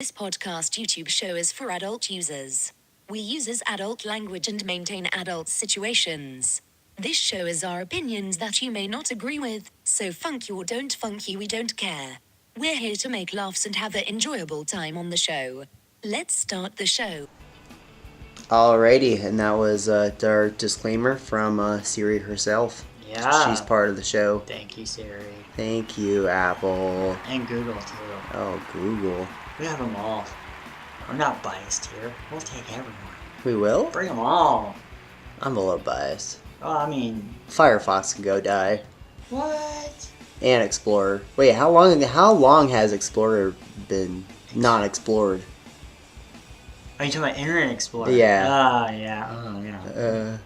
This podcast YouTube show is for adult users. We use adult language and maintain adult situations. This show is our opinions that you may not agree with, so funky or don't funky, we don't care. We're here to make laughs and have an enjoyable time on the show. Let's start the show. Alrighty, and that was our disclaimer from Siri herself. Yeah. She's part of the show. Thank you, Siri. Thank you, Apple. And Google, too. Oh, Google. We have them all. We're not biased here. We'll take everyone. We will? Bring them all. I'm a little biased. Oh, I mean... Firefox can go die. What? And Explorer. Wait, how long has Explorer been not explored? Are you talking about Internet Explorer? Yeah. Yeah. Oh, yeah.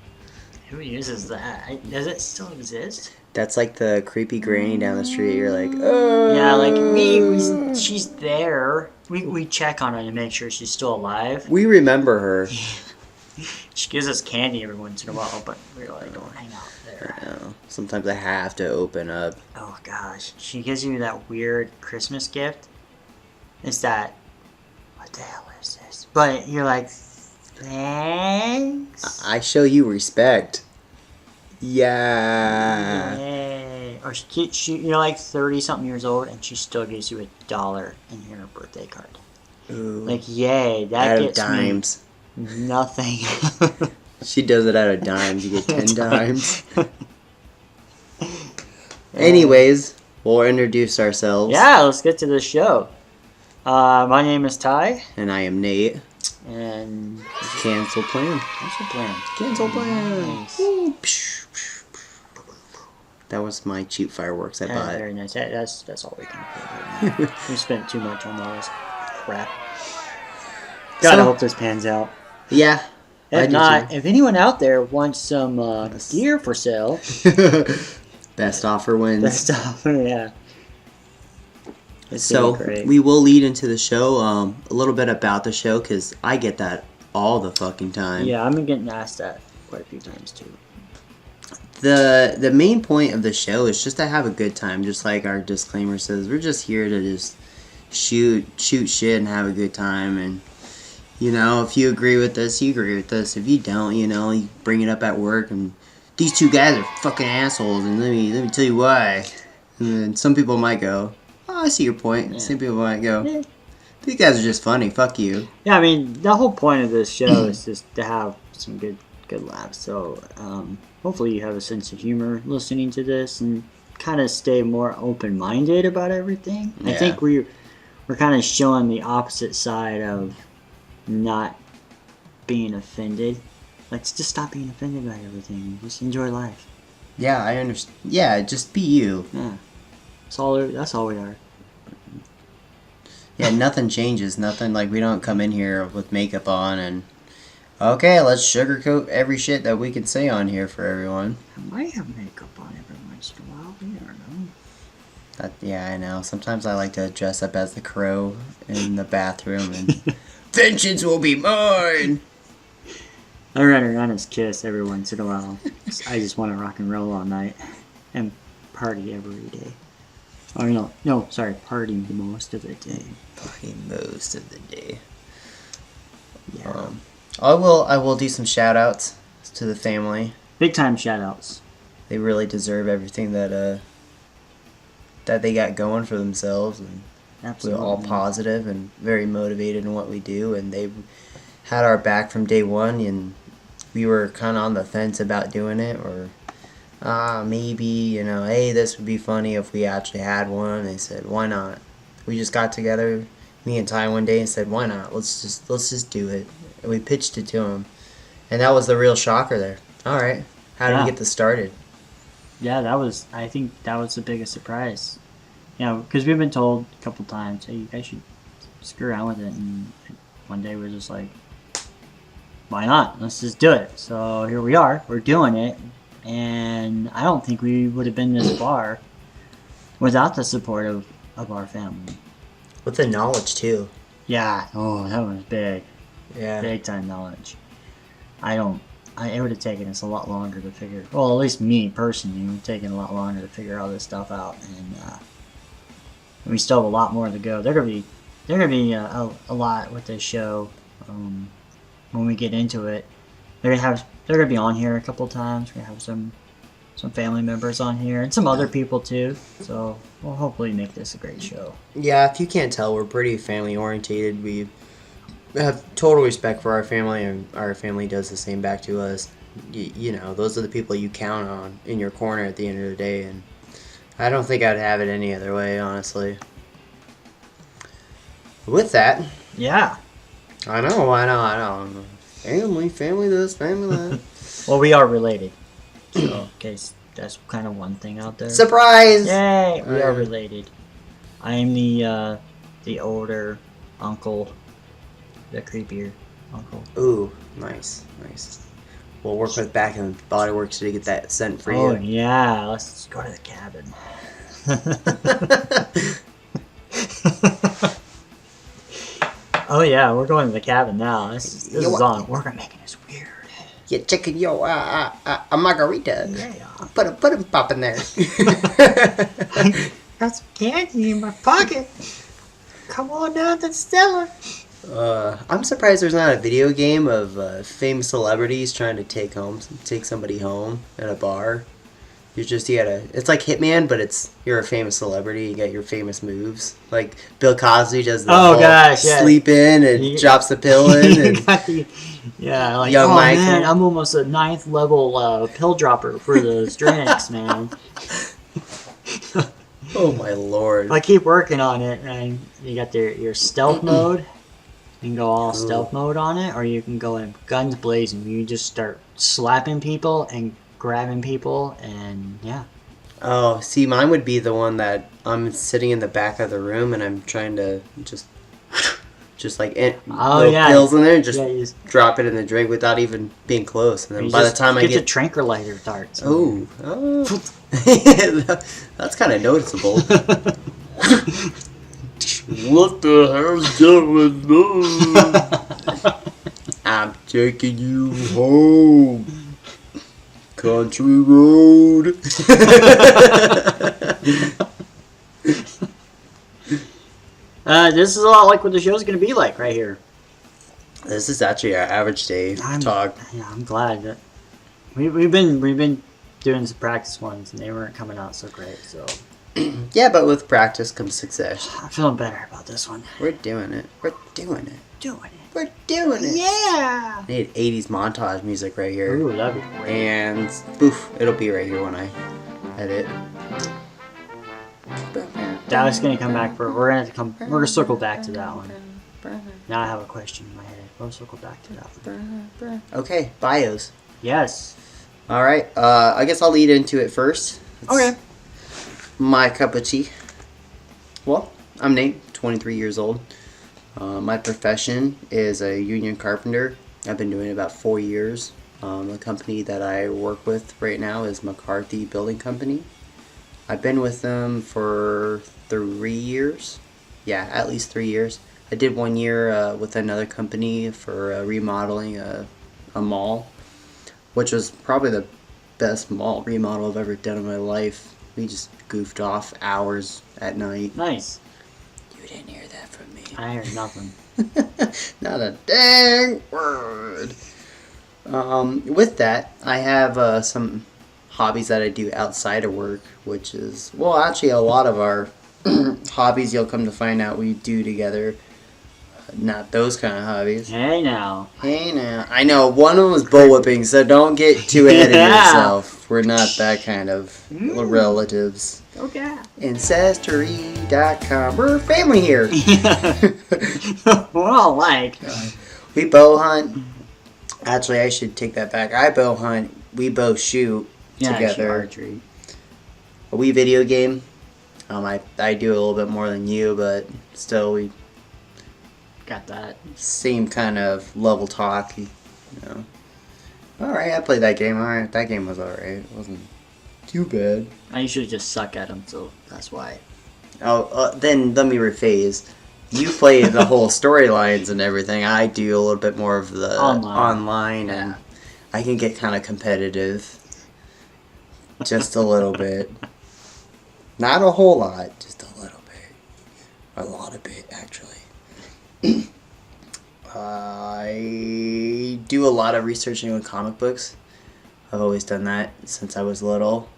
Who uses that? Does it still exist? That's like the creepy granny down the street. You're like, oh. Yeah, like, she's there. We check on her to make sure she's still alive. We remember her. She gives us candy every once in a while, but we really don't hang out there. I know. Sometimes I have to open up. Oh, gosh. She gives you that weird Christmas gift. It's that... What the hell is this? But you're like, thanks. I show you respect. Yeah. Yay. Or you're like 30-something years old, and she still gives you $1 in your birthday card. Ooh. Like, yay. That out gets of dimes. me nothing. She does it out of dimes. You get 10 dimes. Anyways, we'll introduce ourselves. Yeah, let's get to the show. My name is Ty. And I am Nate. And... Cancel plan. Cancel plan. Cancel plan. Nice. Ooh, psh, psh, psh. That was my cheap fireworks I bought. Very nice. That's all we can afford right now. We spent too much on all this crap. Gotta hope this pans out. Yeah. If not, if anyone out there wants some gear for sale, best offer wins. best offer, yeah. So we will lead into the show a little bit about the show because I get that all the fucking time. Yeah, I'm getting asked that quite a few times too. The main point of the show is just to have a good time, just like our disclaimer says. We're just here to just shoot shit and have a good time. And you know, if you agree with us, you agree with us. If you don't, you know, you bring it up at work and these two guys are fucking assholes, and let me tell you why. And then some people might go, oh, I see your point. Yeah. Some people might go, these guys are just funny. Fuck you. Yeah, I mean, the whole point of this show is just to have some good laughs. So hopefully you have a sense of humor listening to this and kind of stay more open-minded about everything. Yeah. I think we're kind of showing the opposite side of not being offended. Let's just stop being offended by everything. Just enjoy life. Yeah, I understand. Yeah, just be you. Yeah. That's all we are. Yeah, nothing changes. Nothing, like, we don't come in here with makeup on and, okay, let's sugarcoat every shit that we can say on here for everyone. I might have makeup on every once in a while. You never know. Yeah, I know. Sometimes I like to dress up as the Crow in the bathroom and, vengeance will be mine! I run around as Kiss every once in a while. I just want to rock and roll all night and party every day. Oh, sorry, party most of the day. Party most of the day. Yeah. I will do some shout outs to the family. Big time shout outs. They really deserve everything that they got going for themselves, and absolutely. We're all positive and very motivated in what we do, and they had our back from day one, and we were kind of on the fence about doing it, or maybe, you know, hey, this would be funny if we actually had one. They said, why not? We just got together, me and Ty, one day and said, why not? Let's just do it. And we pitched it to him, and that was the real shocker there. All right, how did we get this started? Yeah, I think that was the biggest surprise. You know, because we've been told a couple times, hey, you guys should screw around with it, and one day we're just like, why not? Let's just do it. So here we are. We're doing it. And I don't think we would have been this far without the support of our family. With the knowledge, too. Yeah. Oh, that was big. Yeah. Big time knowledge. It would have taken us a lot longer to figure, well, at least me personally, it would have taken a lot longer to figure all this stuff out. And we still have a lot more to go. They're going to be There gonna be a lot with this show. When we get into it, they're gonna be on here a couple times. We're gonna have some family members on here and some other people too. So we'll hopefully make this a great show. Yeah, if you can't tell, we're pretty family orientated. We have total respect for our family, and our family does the same back to us. You know, those are the people you count on in your corner at the end of the day, and I don't think I'd have it any other way, honestly. With that, Yeah. I know. Family this, family that. Well, we are related. So, in case that's kind of one thing out there. Surprise! Yay! We are related. I am the older uncle, the creepier uncle. Ooh, nice. We'll work with Bath and Body Works to get that scent for Oh you. yeah, let's go to the cabin. Oh yeah, we're going to the cabin now. This is on. We're gonna make this weird. Yeah, chicken, a margarita. Yeah. Put a pop in there. Got some candy in my pocket. Come on down to the cellar. I'm surprised there's not a video game of famous celebrities trying to take somebody home at a bar. It's like Hitman, but you're a famous celebrity. You got your famous moves. Like Bill Cosby does the whole sleep in and drops the pill in. And like, Young Michael. Man, I'm almost a 9th level pill dropper for those drinks, man. Oh my lord. I keep working on it, and you got your stealth mode. You can go all stealth mode on it, or you can go in guns blazing. You just start slapping people and grabbing people, and yeah. Oh, see, mine would be the one that I'm sitting in the back of the room and I'm trying to just like pills in there and just drop it in the drink without even being close. And then by the time I get the tranquilizer darts. Oh. That's kind of noticeable. What the hell's going on? I'm taking you home. Country road. This is a lot like what the show's going to be like right here. This is actually our average day talk. Yeah, I'm glad that we've been doing some practice ones and they weren't coming out so great. So yeah, but with practice comes success. I'm feeling better about this one. We're doing it. We're doing it. Yeah. I need 80s montage music right here. Ooh, that'd be great. And poof, it'll be right here when I edit. Dallas gonna come back we're gonna circle back to that one. Now I have a question in my head. We'll circle back to that one. Okay, bios. Yes. Alright, I guess I'll lead into it first. Okay. My cup of tea. Well, I'm Nate, 23 years old. My profession is a union carpenter. I've been doing it about 4 years. The company that I work with right now is McCarthy Building Company. I've been with them for 3 years. Yeah, at least 3 years. I did 1 year with another company for remodeling a mall, which was probably the best mall remodel I've ever done in my life. We just goofed off hours at night. Nice. You didn't hear that from me. I heard nothing. Not a dang word. With that, I have some hobbies that I do outside of work, which is, well, actually a lot of our hobbies you'll come to find out we do together. Not those kind of hobbies. Hey now. I know, one of them is bull whipping, so don't get too ahead of yourself. We're not that kind of relatives. Okay. Ancestry.com. We're family here. We're all like. We bow hunt. Actually, I should take that back. I bow hunt. We both shoot together. Archery. We video game. I do a little bit more than you, but still we got that. Same kind of level talk. You know. Alright, I played that game. Alright, that game was alright. It wasn't too bad. I usually just suck at them, so that's why. Then let me rephrase. You play the whole storylines and everything. I do a little bit more of the online and I can get kind of competitive. Just a little bit. Not a whole lot, just a little bit. A lot of bit, actually. I do a lot of researching on comic books. I've always done that since I was little.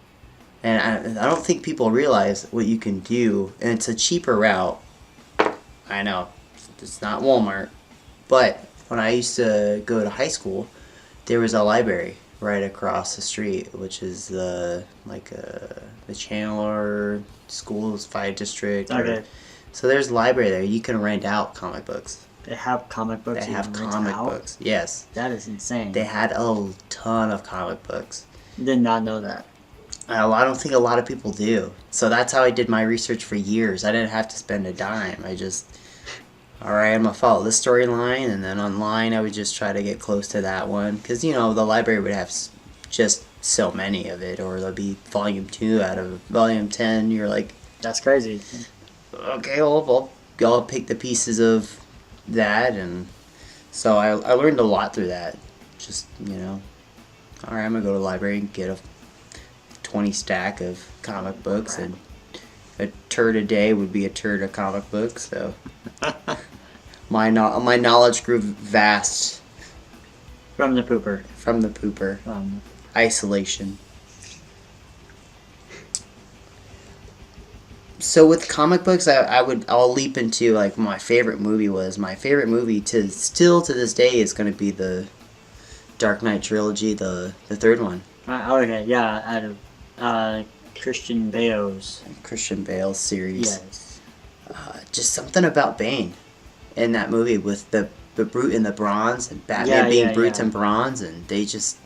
And I don't think people realize what you can do. And it's a cheaper route. I know. It's not Walmart. But when I used to go to high school, there was a library right across the street, which is the Chandler Schools 5 District. Okay. So there's a library there. You can rent out comic books. They have comic books. They you have can rent comic out? books. Yes. That is insane. They had a ton of comic books. Did not know that. I don't think a lot of people do. So that's how I did my research for years. I didn't have to spend a dime. Alright, I'm going to follow this storyline, and then online I would just try to get close to that one. Because, the library would have just so many of it, or there'll be volume 2 out of volume 10. You're like, That's crazy. okay, I'll pick the pieces of that. And so I learned a lot through that. Just, alright, I'm going to go to the library and get a 20 stack of comic books, and a turd a day would be a turd of comic books. So my knowledge grew vast From the pooper. from the pooper. Isolation. So with comic books, I'll leap into like my favorite movie was. My favorite movie to this day is going to be the Dark Knight trilogy, the third one. Okay, yeah, out of Christian Bale's. Christian Bale series. Yes. Just something about Bane in that movie with the brute and the bronze, and Batman being brutes and bronze, and they just...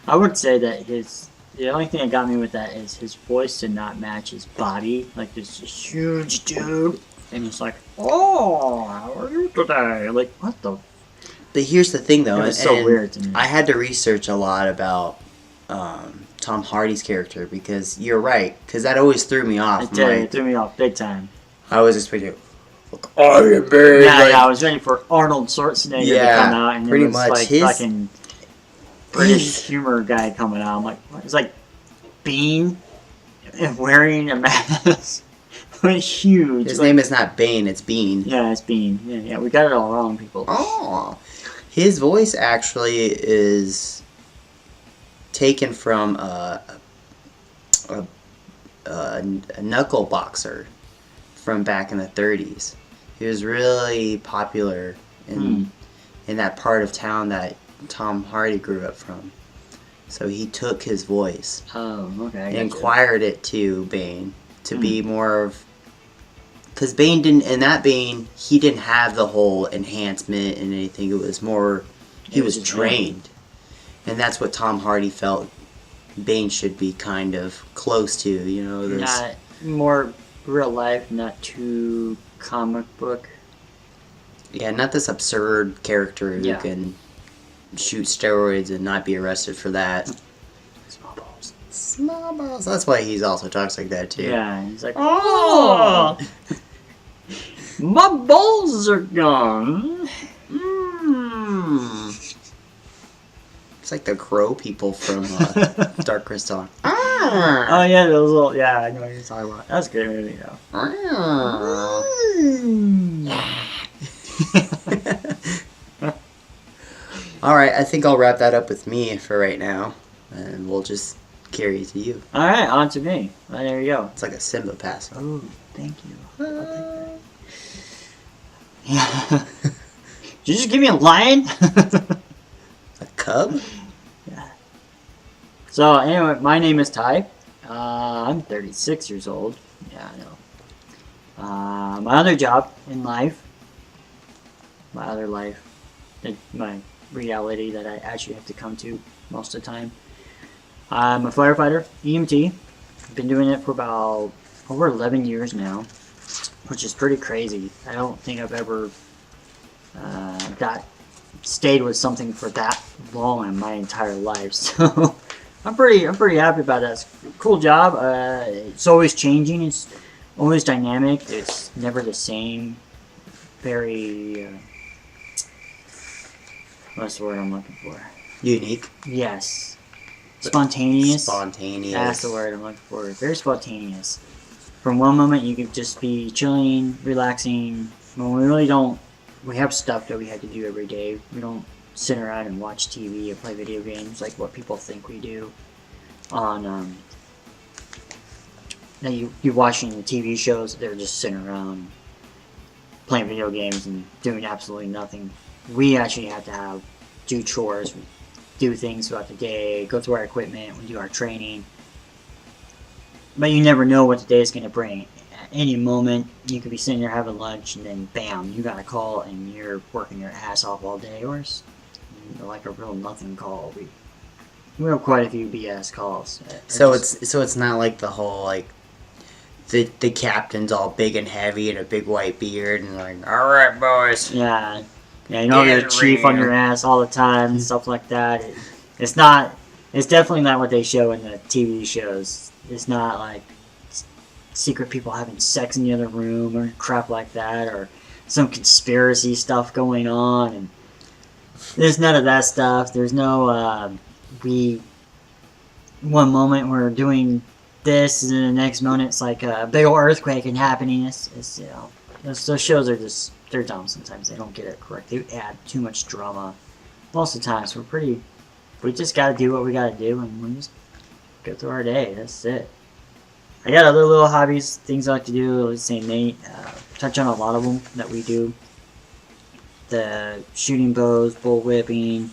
I would say that the only thing that got me with that is his voice did not match his body. Like, this huge dude, and he's like, "Oh, how are you today?" Like, what the... But here's the thing, though. It was so weird to me. I had to research a lot about Tom Hardy's character, because you're right, because that always threw me off. It threw me off big time. I was expecting, I am Bane. Yeah, I was ready for Arnold Schwarzenegger to come out, and pretty it was much. like fucking British humor guy coming out. I'm like, what? It's like Bean and wearing a mask. Huge. His name is not Bane, it's Bean. Yeah, it's Bean. Yeah, we got it all wrong, people. Oh, his voice actually is taken from a knuckle boxer from back in the 30s. He was really popular in that part of town that Tom Hardy grew up from. So he took his voice Oh, okay. and acquired it to Bane to be more of... Because Bane didn't... In that Bane, he didn't have the whole enhancement and anything. It was more... He was trained. And that's what Tom Hardy felt Bane should be kind of close to, Not more real life, not too comic book. Yeah, not this absurd character who can shoot steroids and not be arrested for that. Small balls. Small balls. That's why he's also talks like that, too. Yeah, he's like, oh! My balls are gone. It's like the crow people from Dark Crystal. Oh, yeah, those little, yeah, I know what you're talking about. That's a good movie, though. Alright, I think I'll wrap that up with me for right now. And we'll just carry it to you. Alright, on to me. Well, there you go. It's like a Simba pass. Oh, thank you. I'll take that. Yeah. Did you just give me a lion? A cub? Yeah. So, anyway, my name is Ty. I'm 36 years old. Yeah, I know. My other job in life, my reality that I actually have to come to most of the time. I'm a firefighter, EMT. I've been doing it for about over 11 years now, which is pretty crazy. I don't think I've ever stayed with something for that long in my entire life. So I'm pretty happy about that. It's a cool job. It's always changing. It's always dynamic. It's never the same. Very what's the word I'm looking for? Unique. Yes. Spontaneous. Spontaneous. That's the word I'm looking for. Very spontaneous. From one moment you could just be chilling, relaxing, when we really don't we have stuff that we have to do every day. We don't sit around and watch TV or play video games like what people think we do. On now you're watching the TV shows, they're just sitting around playing video games and doing absolutely nothing. We actually have to do chores, do things throughout the day, go through our equipment, we do our training. But you never know what the day is going to bring. At any moment, you could be sitting there having lunch, and then bam, you got a call, and you're working your ass off all day, or it's like a real nothing call. We have quite a few BS calls. So it's not like the whole like the captain's all big and heavy and a big white beard and like, all right, boys. Yeah, you know, there's a chief on your ass all the time and stuff like that. It's not. It's definitely not what they show in the TV shows. It's not like secret people having sex in the other room or crap like that, or some conspiracy stuff going on. And there's none of that stuff. There's no one moment we're doing this, and then the next moment it's like a big old earthquake and happening. It's you know, those shows are just, they're dumb sometimes. They don't get it correct. They add too much drama. Most of the time, so we just gotta do what we gotta do, and we just go through our day. That's it. I got other little hobbies, things I like to do. Let's say Nate, touch on a lot of them that we do. The shooting bows, bull whipping.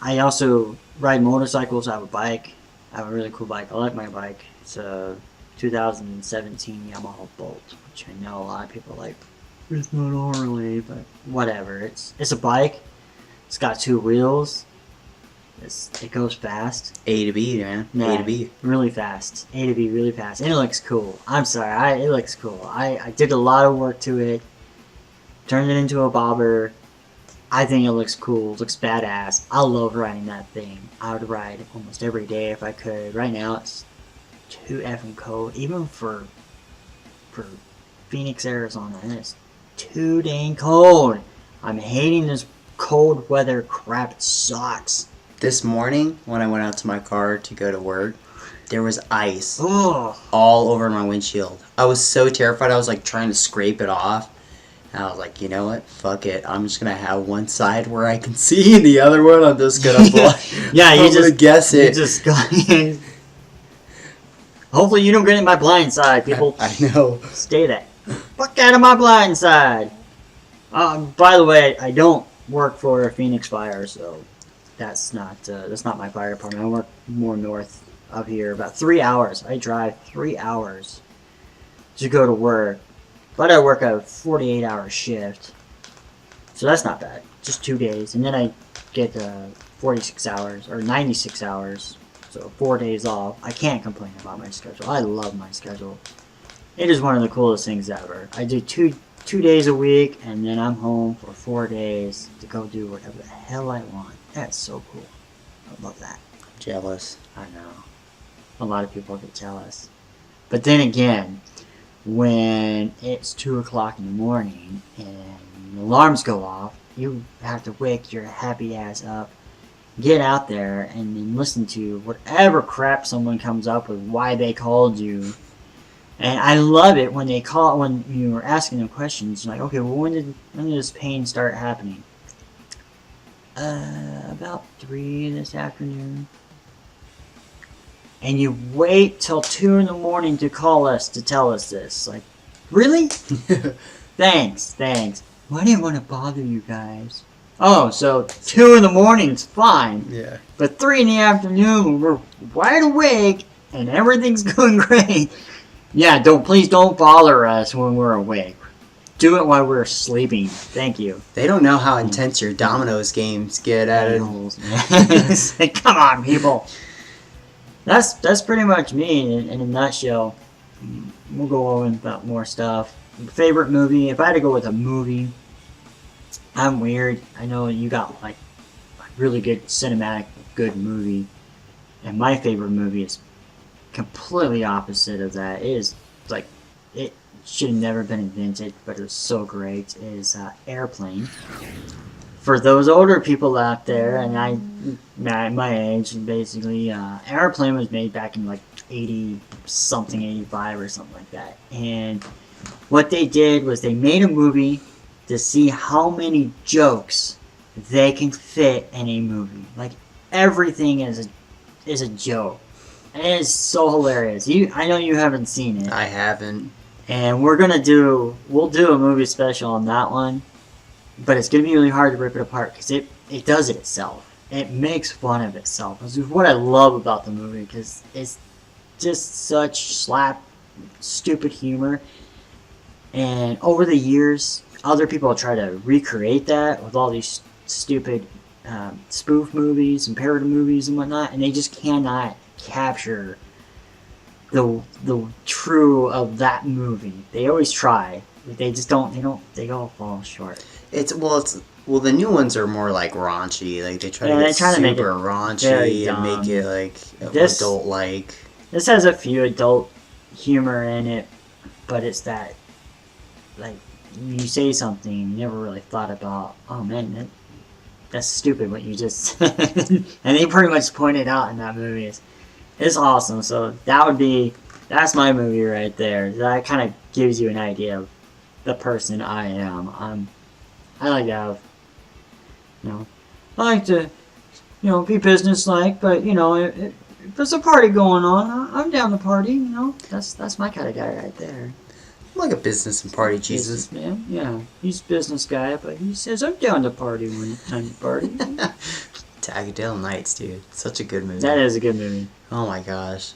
I also ride motorcycles. I have a bike. I have a really cool bike. I like my bike. It's a 2017 Yamaha Bolt, which I know a lot of people are like, it's not a Harley, but whatever. It's a bike. It's got 2 wheels. It goes fast. A to B, man. Yeah, A to B. really fast. A to B, really fast. And it looks cool. I'm sorry, it looks cool. I did a lot of work to it. Turned it into a bobber. I think it looks cool. It looks badass. I love riding that thing. I would ride almost every day if I could. Right now it's too effing cold. Even for Phoenix, Arizona. And it's too dang cold. I'm hating this cold weather crap. It sucks. This morning, when I went out to my car to go to work, there was ice Oh, all over my windshield. I was so terrified. I was like trying to scrape it off. And I was like, you know what? Fuck it. I'm just going to have one side where I can see, and the other one I'm just going to yeah, I'm gonna guess it. You just go. Hopefully you don't get in my blind side, people. I know. Stay there. Fuck out of my blind side. By the way, I don't work for Phoenix Fire, so that's not my fire department. I work more north of here, about 3 hours. I drive 3 hours to go to work, but I work a 48-hour shift, so that's not bad. Just 2 days, and then I get 46 hours or 96 hours, so 4 days off. I can't complain about my schedule. I love my schedule. It is one of the coolest things ever. I do two days a week, and then I'm home for 4 days to go do whatever the hell I want. That's so cool. I love that. Jealous. I know. A lot of people get jealous. But then again, when it's 2 o'clock in the morning and the alarms go off, you have to wake your happy ass up, get out there, and then listen to whatever crap someone comes up with why they called you. And I love it when you were asking them questions, like, okay, well, when did this pain start happening? About 3 this afternoon. And you wait till 2 in the morning to call us to tell us this. Like, really? Thanks. Well, I didn't want to bother you guys. Oh, so 2 in the morning's fine. Yeah. But 3 in the afternoon, we're wide awake and everything's going great. Yeah, please don't bother us when we're awake. Do it while we're sleeping. Thank you. They don't know how intense your dominoes games get at it. It's like, come on, people. That's pretty much me in a nutshell. We'll go over about more stuff. Favorite movie? If I had to go with a movie, I'm weird. I know you got like a really good cinematic, good movie, and my favorite movie is completely opposite of that. It is like it should have never been invented, but it was so great. It is Airplane. For those older people out there, and my age, basically, Airplane was made back in like 80-something, 85 or something like that. And what they did was they made a movie to see how many jokes they can fit in a movie. Like, everything is a joke. And it is so hilarious. I know you haven't seen it. I haven't. And we'll do a movie special on that one. But it's going to be really hard to rip it apart because it does it itself. It makes fun of itself. This is what I love about the movie, because it's just such stupid humor. And over the years, other people try to recreate that with all these stupid spoof movies and parody movies and whatnot, and they just cannot capture the true of that movie. They always try, but they just don't. They all fall short. Well, the new ones are more like raunchy. Like they try to get to make it super raunchy and make it like adult like. This has a few adult humor in it, but it's that, like, you say something you never really thought about. Oh man, that's stupid what you just and they pretty much point it out in that movie. It's awesome. So that's my movie right there. That kind of gives you an idea of the person I am. I like to have, I like to, be businesslike, but if there's a party going on, I'm down to party. That's my kind of guy right there. I'm like a business and party Jesus. Man, yeah, he's a business guy, but he says I'm down to party when it's time to party. Tagadale Nights, dude, such a good movie. That is a good movie. Oh my gosh,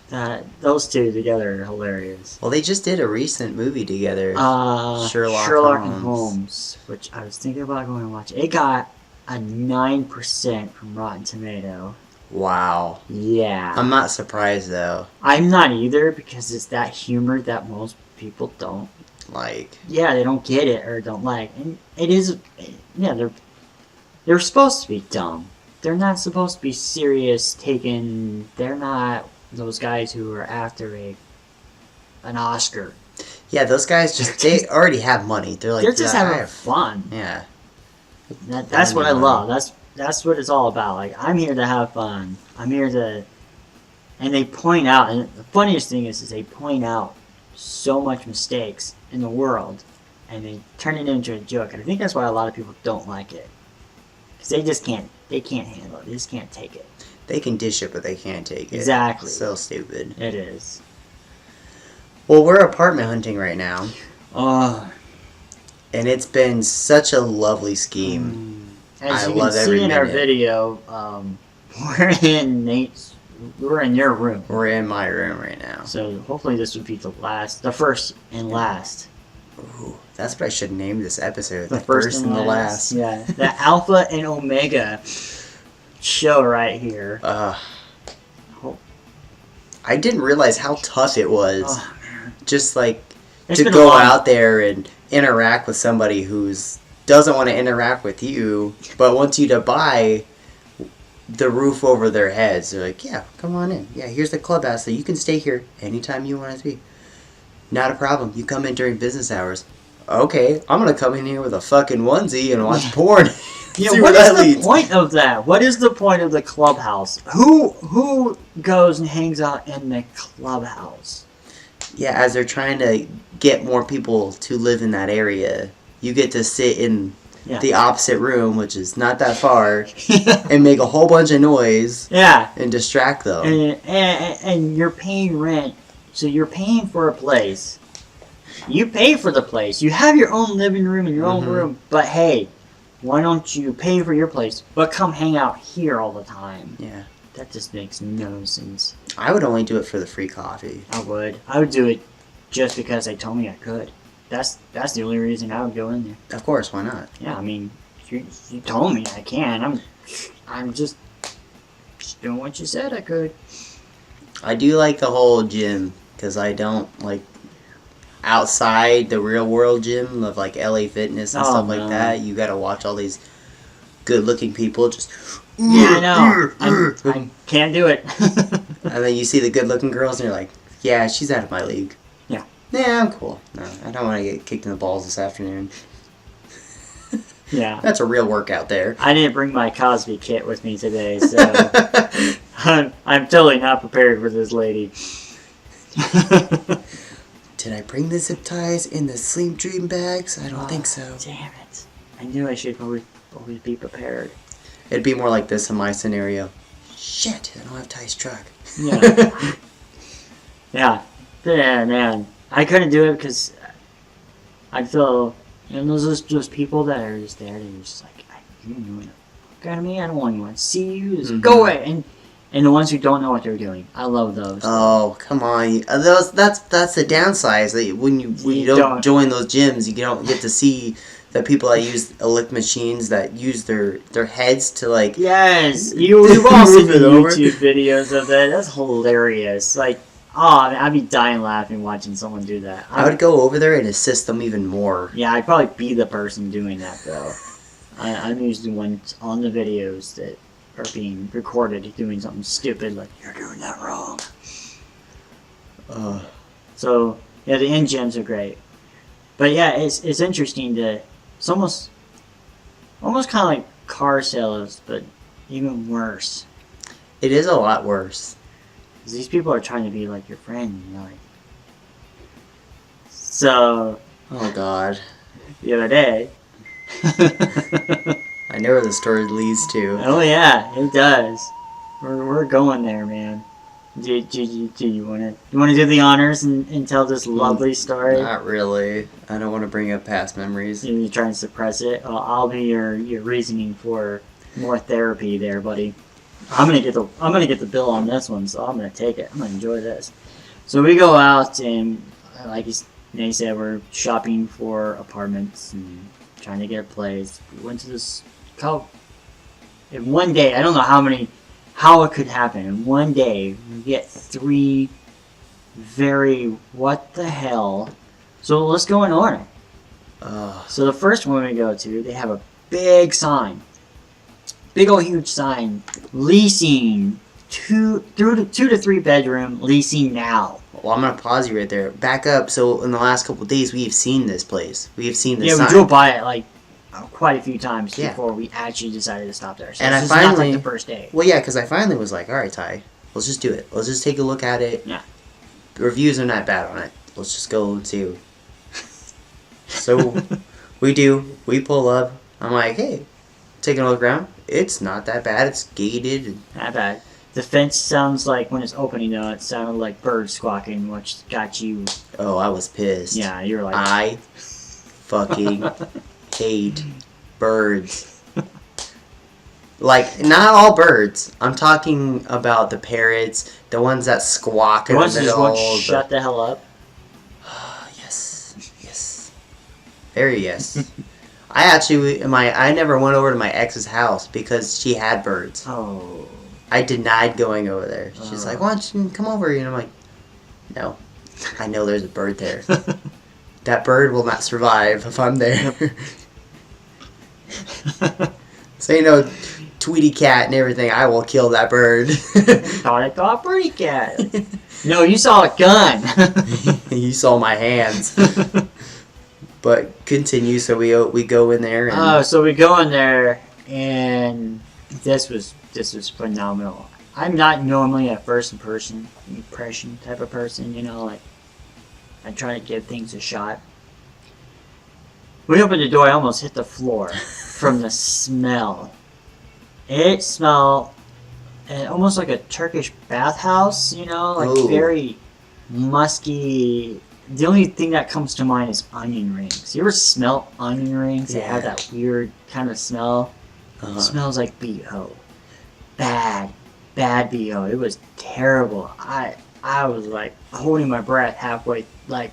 those two together are hilarious. Well, they just did a recent movie together, Sherlock and Holmes, which I was thinking about going to watch. It got a 9% from Rotten Tomato. Wow. Yeah. I'm not surprised though. I'm not either, because it's that humor that most people don't like. Yeah, they don't get it or don't like. And it is, they're supposed to be dumb. They're not supposed to be serious, they're not those guys who are after an Oscar. Yeah, those guys they already have money. They're just having fun. Yeah. That's what I love. That's what it's all about. Like, I'm here to have fun. I'm here to, and they point out, and the funniest thing is they point out so much mistakes in the world, and they turn it into a joke. And I think that's why a lot of people don't like it, because they can't handle it. They just can't take it. They can dish it, but they can't take it. Exactly. So stupid. It is. Well, we're apartment hunting right now. Oh. And it's been such a lovely scheme. As you can see in our video, we're in your room. We're in my room right now. So hopefully this would be the first and last. Ooh, that's what I should name this episode. The first and the last. Yeah, the Alpha and Omega show right here. I didn't realize how tough it was. Oh, man. Just like to go out there and interact with somebody who doesn't want to interact with you, but wants you to buy the roof over their heads. They're like, yeah, come on in. Yeah, here's the clubhouse, so you can stay here anytime you want it to be. Not a problem. You come in during business hours. Okay, I'm gonna come in here with a fucking onesie and watch porn. Yeah, what is the point of that? What is the point of the clubhouse? Who goes and hangs out in the clubhouse? Yeah, as they're trying to get more people to live in that area, you get to sit in the opposite room, which is not that far, and make a whole bunch of noise. Yeah, and distract them. And you're paying rent, so you're paying for a place. You pay for the place. You have your own living room and your own room, but hey, why don't you pay for your place, but come hang out here all the time? Yeah. That just makes no sense. I would only do it for the free coffee. I would do it just because they told me I could. That's the only reason I would go in there. Of course, why not? Yeah, I mean, you told me I can. I'm just doing what you said I could. I do like the whole gym, because I don't like outside the real world gym of like LA Fitness and stuff like that. You gotta watch all these good looking people just. Yeah, I know. I can't do it. And then you see the good looking girls and you're like, yeah, she's out of my league. Yeah. Yeah, I'm cool. No, I don't want to get kicked in the balls this afternoon. Yeah. That's a real workout there. I didn't bring my Cosby kit with me today, so I'm totally not prepared for this lady. did I bring the zip ties in the Sleep Dream bags? I don't think so. Damn it. I knew I should always be prepared. It'd be more like this in my scenario. Shit, I don't have Ty's truck. Yeah. Yeah, man. I couldn't do it because I feel, those people that are just there, they're just like, you know, look at me, I don't want anyone to see you, just go away. And the ones who don't know what they're doing, I love those. Oh, come on. That's the downside. That when you don't join those gyms, you don't get to see the people that use Elect machines that use their heads to like. Yes, you've all seen the YouTube videos of that. That's hilarious. Like, oh, man, I'd be dying laughing watching someone do that. I would go over there and assist them even more. Yeah, I'd probably be the person doing that though. I'm usually the one on the videos that are being recorded doing something stupid like, you're doing that wrong. So, yeah, the end gyms are great. But yeah, it's interesting to, it's almost kind of like car sales, but even worse. It is a lot worse. 'Cause these people are trying to be like your friend, you know, like. So, Oh God. the other day. I know where the story leads to. Oh yeah, it does. We're going there, man. Do you want to do the honors and tell this lovely story? Not really. I don't want to bring up past memories. You try and suppress it. I'll be your reasoning for more therapy there, buddy. I'm gonna get the bill on this one, so I'm gonna take it. I'm gonna enjoy this. So we go out and, like you said, we're shopping for apartments and trying to get a place. We went to this in one day. I don't know how it could happen. In one day, we get 3 very what the hell. So let's go in order. So the first one we go to, they have a big sign. Big old huge sign. Leasing 2 to 3 bedroom, leasing now. Well, I'm going to pause you right there. Back up. So in the last couple of days, we have seen this place. We have seen this sign. We drove by it like quite a few times Yeah. before we actually decided to stop there. So And this I is finally, not like the first day. Well, yeah, because I finally was like, all right, Ty, let's just do it. Let's just take a look at it. Yeah. The reviews are not bad on it. Let's just go and see. So we do. We pull up. I'm like, hey, taking a look around. It's not that bad. It's gated. And Not bad. The fence sounds like, when it's opening though, it sounded like birds squawking, which got you. oh, I was pissed. Yeah, you're like. I fucking hate birds. Like, not all birds. I'm talking about the parrots, the ones that squawk The in the ones that just middle. won't shut the hell up. Yes. Very yes. I never went over to my ex's house because she had birds. Oh. I denied going over there. She's like, why don't you come over? And I'm like, no. I know there's a bird there. That bird will not survive if I'm there. So, Tweety cat and everything, I will kill that bird. Thought I saw a pretty cat. No, you saw a gun. You saw my hands. But continue, so we go in there and So we go in there, and this was phenomenal. I'm not normally a first impression type of person, like I try to give things a shot. We opened the door, I almost hit the floor from the smell. It smelled almost like a Turkish bathhouse, Ooh. very musky. The only thing that comes to mind is onion rings. You ever smell onion rings? They have that weird kind of smell. It smells like BO. Bad BO. It was terrible. I was like holding my breath halfway, like.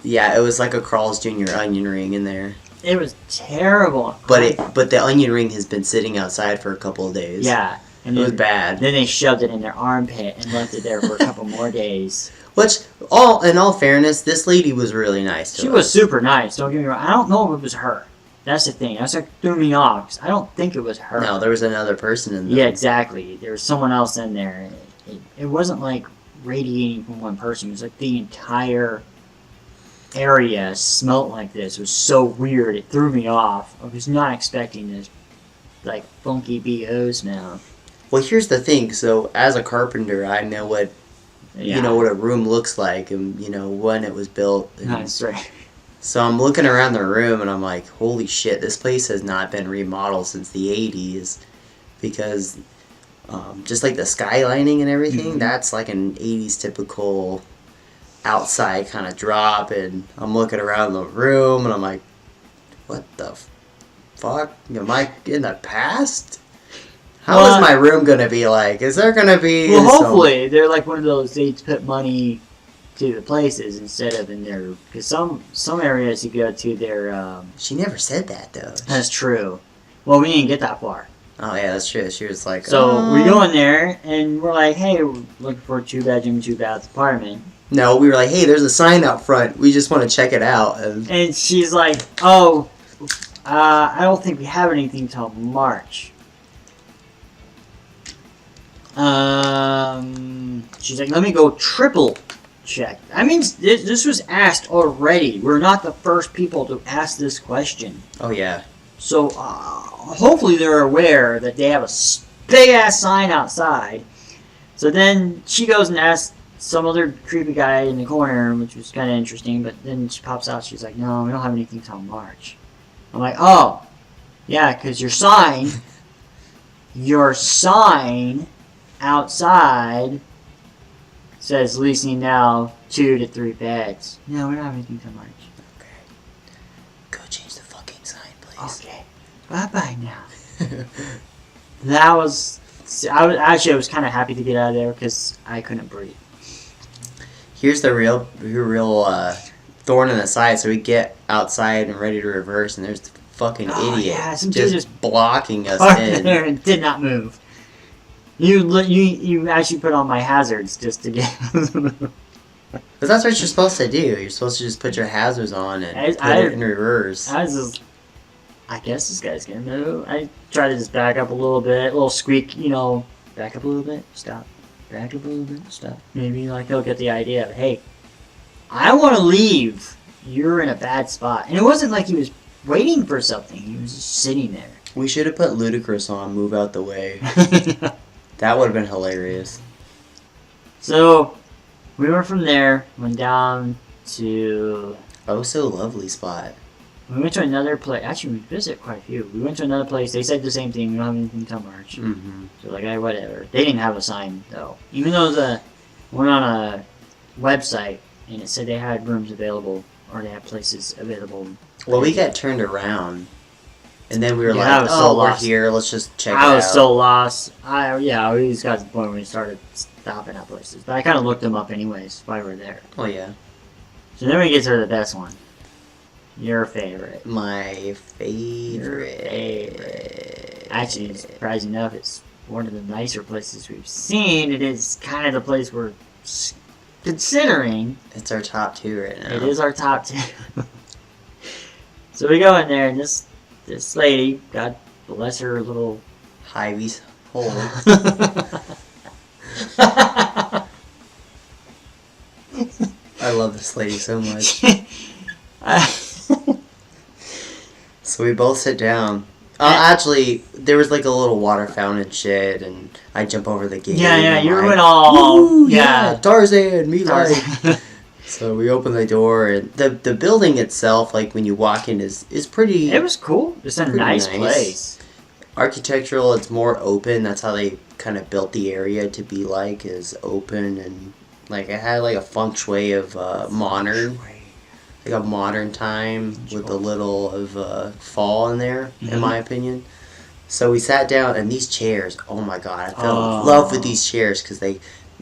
yeah, it was like a Carl's Jr. onion ring in there. It was terrible. But the onion ring has been sitting outside for a couple of days. Yeah. And it was bad. Then they shoved it in their armpit and left it there for a couple more days. Which, in all fairness, this lady was really nice to us. She was super nice, don't get me wrong. I don't know if it was her. That's the thing. That's what threw me off, 'cause I don't think it was her. No, there was another person in there. Yeah, exactly. There was someone else in there. It wasn't like radiating from one person. It was like the entire area smelt like this. It was so weird. It threw me off. I was not expecting this, like, funky BO smell. Well, here's the thing. So, as a carpenter, I know what you know, what a room looks like and, you know, when it was built. And That's right. so I'm looking around the room and I'm like, holy shit, this place has not been remodeled since the 80s because just like the skylining and everything, that's like an 80s typical outside kind of drop. And I'm looking around the room and I'm like, what the fuck? Am I in the past? How is my room going to be like? Is there going to be... Well, hopefully, they're like one of those, they put money to the places instead of in their... Because some areas you go to, they're... She never said that, though. That's true. Well, we didn't get that far. Oh, yeah, that's true. She was like... So, we go in there, and we're like, hey, we're looking for a 2-bedroom, 2-bath apartment. No, we were like, hey, there's a sign out front. We just want to check it out. And she's like, oh, I don't think we have anything till March. She's like, let me go triple check. I mean, this was asked already. We're not the first people to ask this question. Oh, yeah. So, hopefully they're aware that they have a big-ass sign outside. So then she goes and asks some other creepy guy in the corner, which was kind of interesting, but then she pops out, she's like, no, we don't have anything till March. I'm like, oh, yeah, because your sign outside says leasing now 2 to 3 beds. No, we don't have anything till March. Okay. Go change the fucking sign, please. Okay. Bye-bye now. I was kind of happy to get out of there because I couldn't breathe. Here's the real thorn in the side. So we get outside and ready to reverse, and there's the fucking idiot some dude just blocking us in. There and did not move. You actually put on my hazards just to get. Because that's what you're supposed to do. You're supposed to just put your hazards on and put it in reverse. I guess this guy's gonna move. I try to just back up a little bit, a little squeak, back up a little bit, stop. Back up a little bit, stop. Maybe he'll get the idea of, hey, I want to leave. You're in a bad spot. And it wasn't like he was waiting for something. He was just sitting there. We should have put Ludacris on Move Out the Way. That would have been hilarious. So, we went from there, went down to... Oh, so lovely spot. We went to another place. Actually, we visited quite a few. We went to another place. They said the same thing. We don't have anything till March. Mm-hmm. So, like, whatever. They didn't have a sign, though. Even though went on a website, and it said they had rooms available, or they had places available. Well, we got turned around. And then we were I like, was so we're lost. here, let's just check it out. I was so lost. We just got to the point where we started stopping at places. But I kind of looked them up anyways while we were there. Oh, yeah. So then we get to the best one. Your favorite. My favorite. Your favorite. Actually, surprising enough, it's one of the nicer places we've seen. It is kind of the place we're considering. It's our top 2 right now. It is our top 2. So we go in there, and this lady, God bless her little... Hybee's hole. I love this lady so much. So we both sit down. Actually, there was like a little water fountain shit, and I jump over the gate. Yeah, you like, went all... Woo, yeah, Tarzan, me like. So we open the door, and the building itself, like when you walk in, is pretty... It was cool. It's a nice place. Architectural, it's more open. That's how they kind of built the area to be like, is open, and like it had like a feng shui of modern. Like a modern time with a little of fall in there, in my opinion. So we sat down, and these chairs, oh my god, I fell in love with these chairs because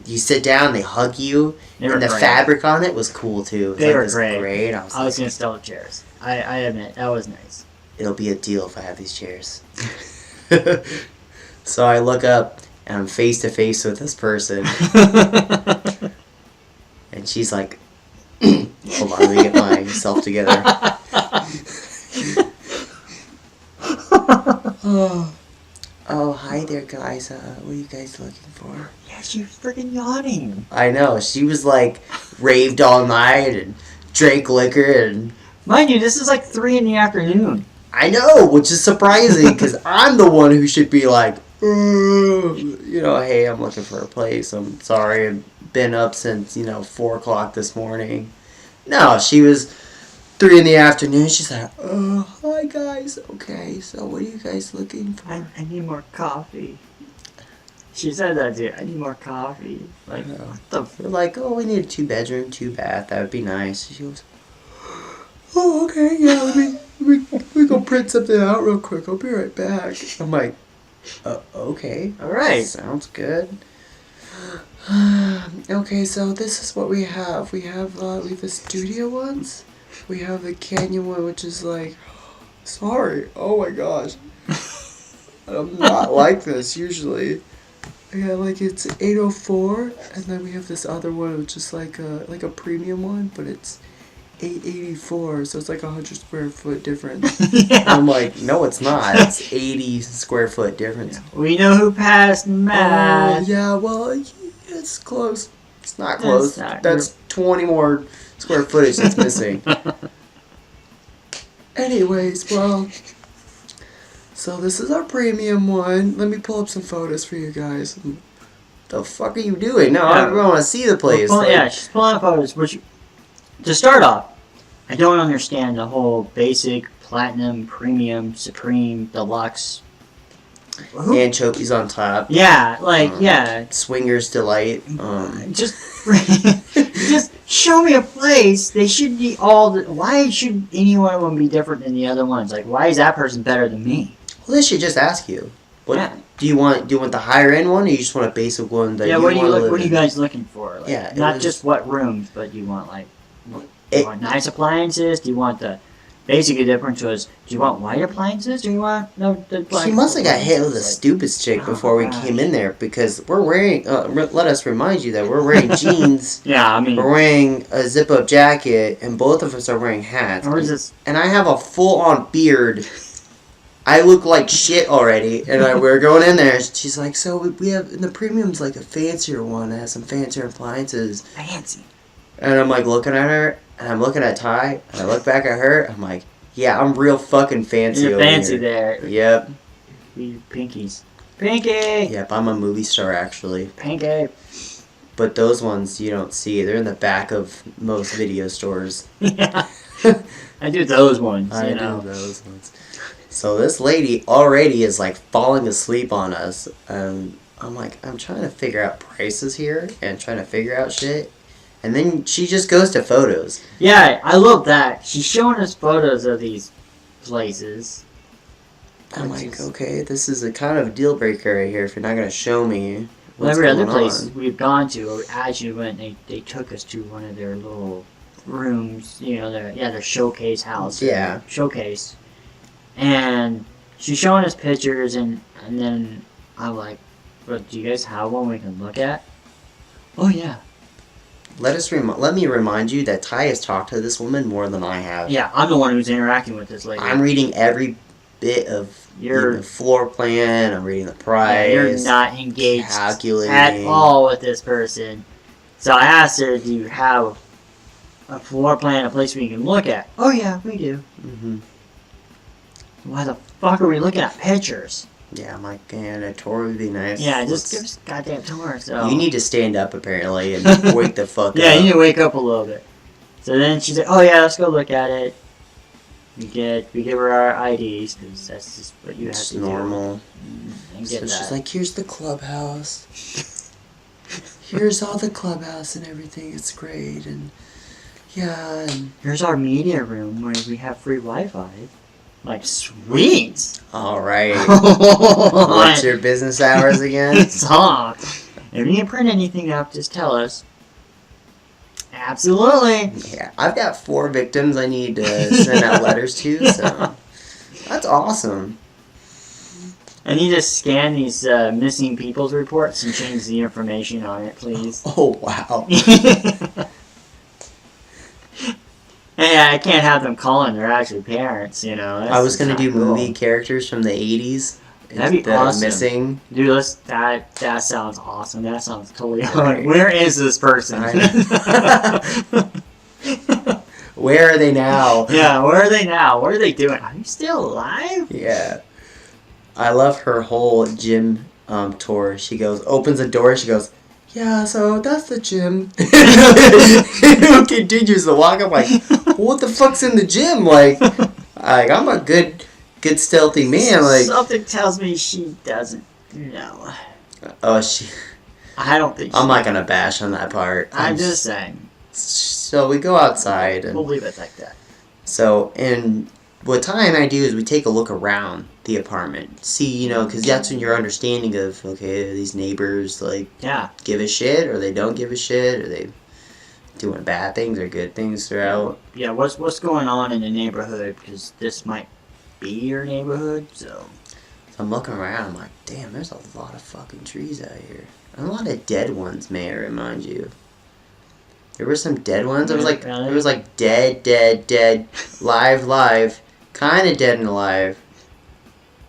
you sit down, they hug you, and the fabric on it was cool too. They were great. I was gonna steal the chairs. I admit that was nice. It'll be a deal if I have these chairs. So I look up, and I'm face to face with this person, and she's like, hold on, let me get myself together. Oh, hi there, guys. What are you guys looking for? Yeah, she was freaking yawning. I know. She was like raved all night and drank liquor and... Mind you, this is like 3 in the afternoon. I know, which is surprising because I'm the one who should be like, you know, hey, I'm looking for a place. I'm sorry, I've been up since, 4 o'clock this morning. No, she was 3 in the afternoon. She's like, oh, hi guys. Okay, so what are you guys looking for? I need more coffee. She said that too. I need more coffee. Like, Yeah. what the We're like, oh, we need a 2-bedroom, 2-bath. That would be nice. She goes, oh, okay, yeah, let me go print something out real quick. I'll be right back. I'm like, okay. All right. Sounds good. Okay, so this is what we have. We have the studio ones. We have the canyon one, which is like, sorry. Oh my gosh. I'm not like this usually. Yeah, like it's 804, and then we have this other one, which is like a premium one, but it's 884, so it's like 100 square foot difference. Yeah. I'm like, no, it's not. It's 80 square foot difference. We know who passed math. Yeah, well, it's close. It's not close. not- That's 20 more square footage that's missing. Anyways, well, so this is our premium one. Let me pull up some photos for you guys. The fuck are you doing? No, Yeah. I want to see the place. Well, Like, yeah, she's pulling out photos. Which, to start off, I don't understand the whole basic, platinum, premium, supreme, deluxe. Who? anchovies on top. Yeah, like yeah. Swingers delight. Just just show me a place. They should be all. Why should any one of them be different than the other ones? Like, why is that person better than me? Well, they should just ask you. What Yeah. do you want? Do you want the higher end one, or you just want a basic one that Yeah, you what do you want to look? live What are you in? guys looking for? Like, Yeah, it not was- just what rooms, but you want like. Do It- you want nice appliances? Do you want the? Basically, the difference was: do you want white appliances? Do you want no? The black He must have got hit with a appliances? stupid chick Oh before we my gosh. came in there because we're wearing. Let us remind you that we're wearing jeans. Yeah, I mean, We're wearing a zip-up jacket, and both of us are wearing hats. or is this? And I have a full-on beard. I look like shit already, and we're going in there. She's like, "So we have and the premium's like a fancier one. It has some fancier appliances." Fancy. And I'm like looking at her, and I'm looking at Ty, and I look back at her. I'm like, "Yeah, I'm real fucking fancy You're over fancy here." there. Yep, You pinkies. Pinky. yep. I'm a movie star actually, Pinky. but those ones you don't see. They're in the back of most video stores. Yeah. I do those ones. I you do know. those ones. So this lady already is like falling asleep on us. I'm like, I'm trying to figure out prices here and trying to figure out shit. And then she just goes to photos. Yeah, I love that. She's showing us photos of these places. I'm Which like, is- okay, this is a kind of a deal breaker right here if you're not going to show me Well, what's every going other place on. we've gone to, or as you went, they took us to one of their little rooms. You know, their showcase house. Yeah. Showcase. And she's showing us pictures, and then I'm like, "But do you guys have one we can look at?" Oh yeah. Let me remind you that Ty has talked to this woman more than I have. Yeah, I'm the one who's interacting with this lady. I'm reading every bit of You're- the floor plan. I'm reading the Yeah, price. you're not engaged calculating at all with this person. So I asked her, "Do you have a floor plan, a place we can look at?" Oh yeah, we do. hmm Why the fuck are we looking at pictures? Yeah, I'm like, man, a tour would be nice. Yeah, Let's- just give us a goddamn tour. So You need to stand up apparently and wake the fuck yeah, up. you need to wake up a little bit. So then she's like, "Oh yeah, let's go look at it." We give her our IDs because that's just what you have It's to normal. do. And So get that. she's like, here's the clubhouse. Here's all the clubhouse and everything. It's great. And yeah, and Here's our media room where we have free Wi-Fi. Like, sweet. all right. What's your business hours again? Song. If you can print anything up, just tell us. Absolutely. Yeah, I've got 4 victims I need to send out letters to. So that's awesome. I need to scan these missing people's reports and change the information on it, please. Oh wow. Hey, I can't have them calling their actual parents, you know. I was gonna do cool. movie characters from the 80s. That'd be that are awesome. missing. Dude, that sounds awesome. That sounds totally Right. Where is this person? Where are they now? Yeah, where are they now? What are they doing? Are you still alive? Yeah. I love her whole gym tour. She goes, opens the door, she goes, yeah, so that's the gym. Continues to walk. I'm like, what the fuck's in the gym? Like I'm a good stealthy man. Like something tells me she doesn't know. Oh, I don't think. I'm not gonna bash on that part. I'm just saying. So we go outside, and we'll leave it like that. So, and what Ty and I do is we take a look around the apartment, see, because that's when your understanding of, okay, are these neighbors, like, give a shit, or they don't give a shit, or they doing bad things or good things throughout. Yeah, what's going on in the neighborhood, because this might be your neighborhood, so I'm looking around, I'm like, damn, there's a lot of fucking trees out here. And a lot of dead ones, may I remind you. There were some dead ones. It was like dead, live, kind of dead and alive,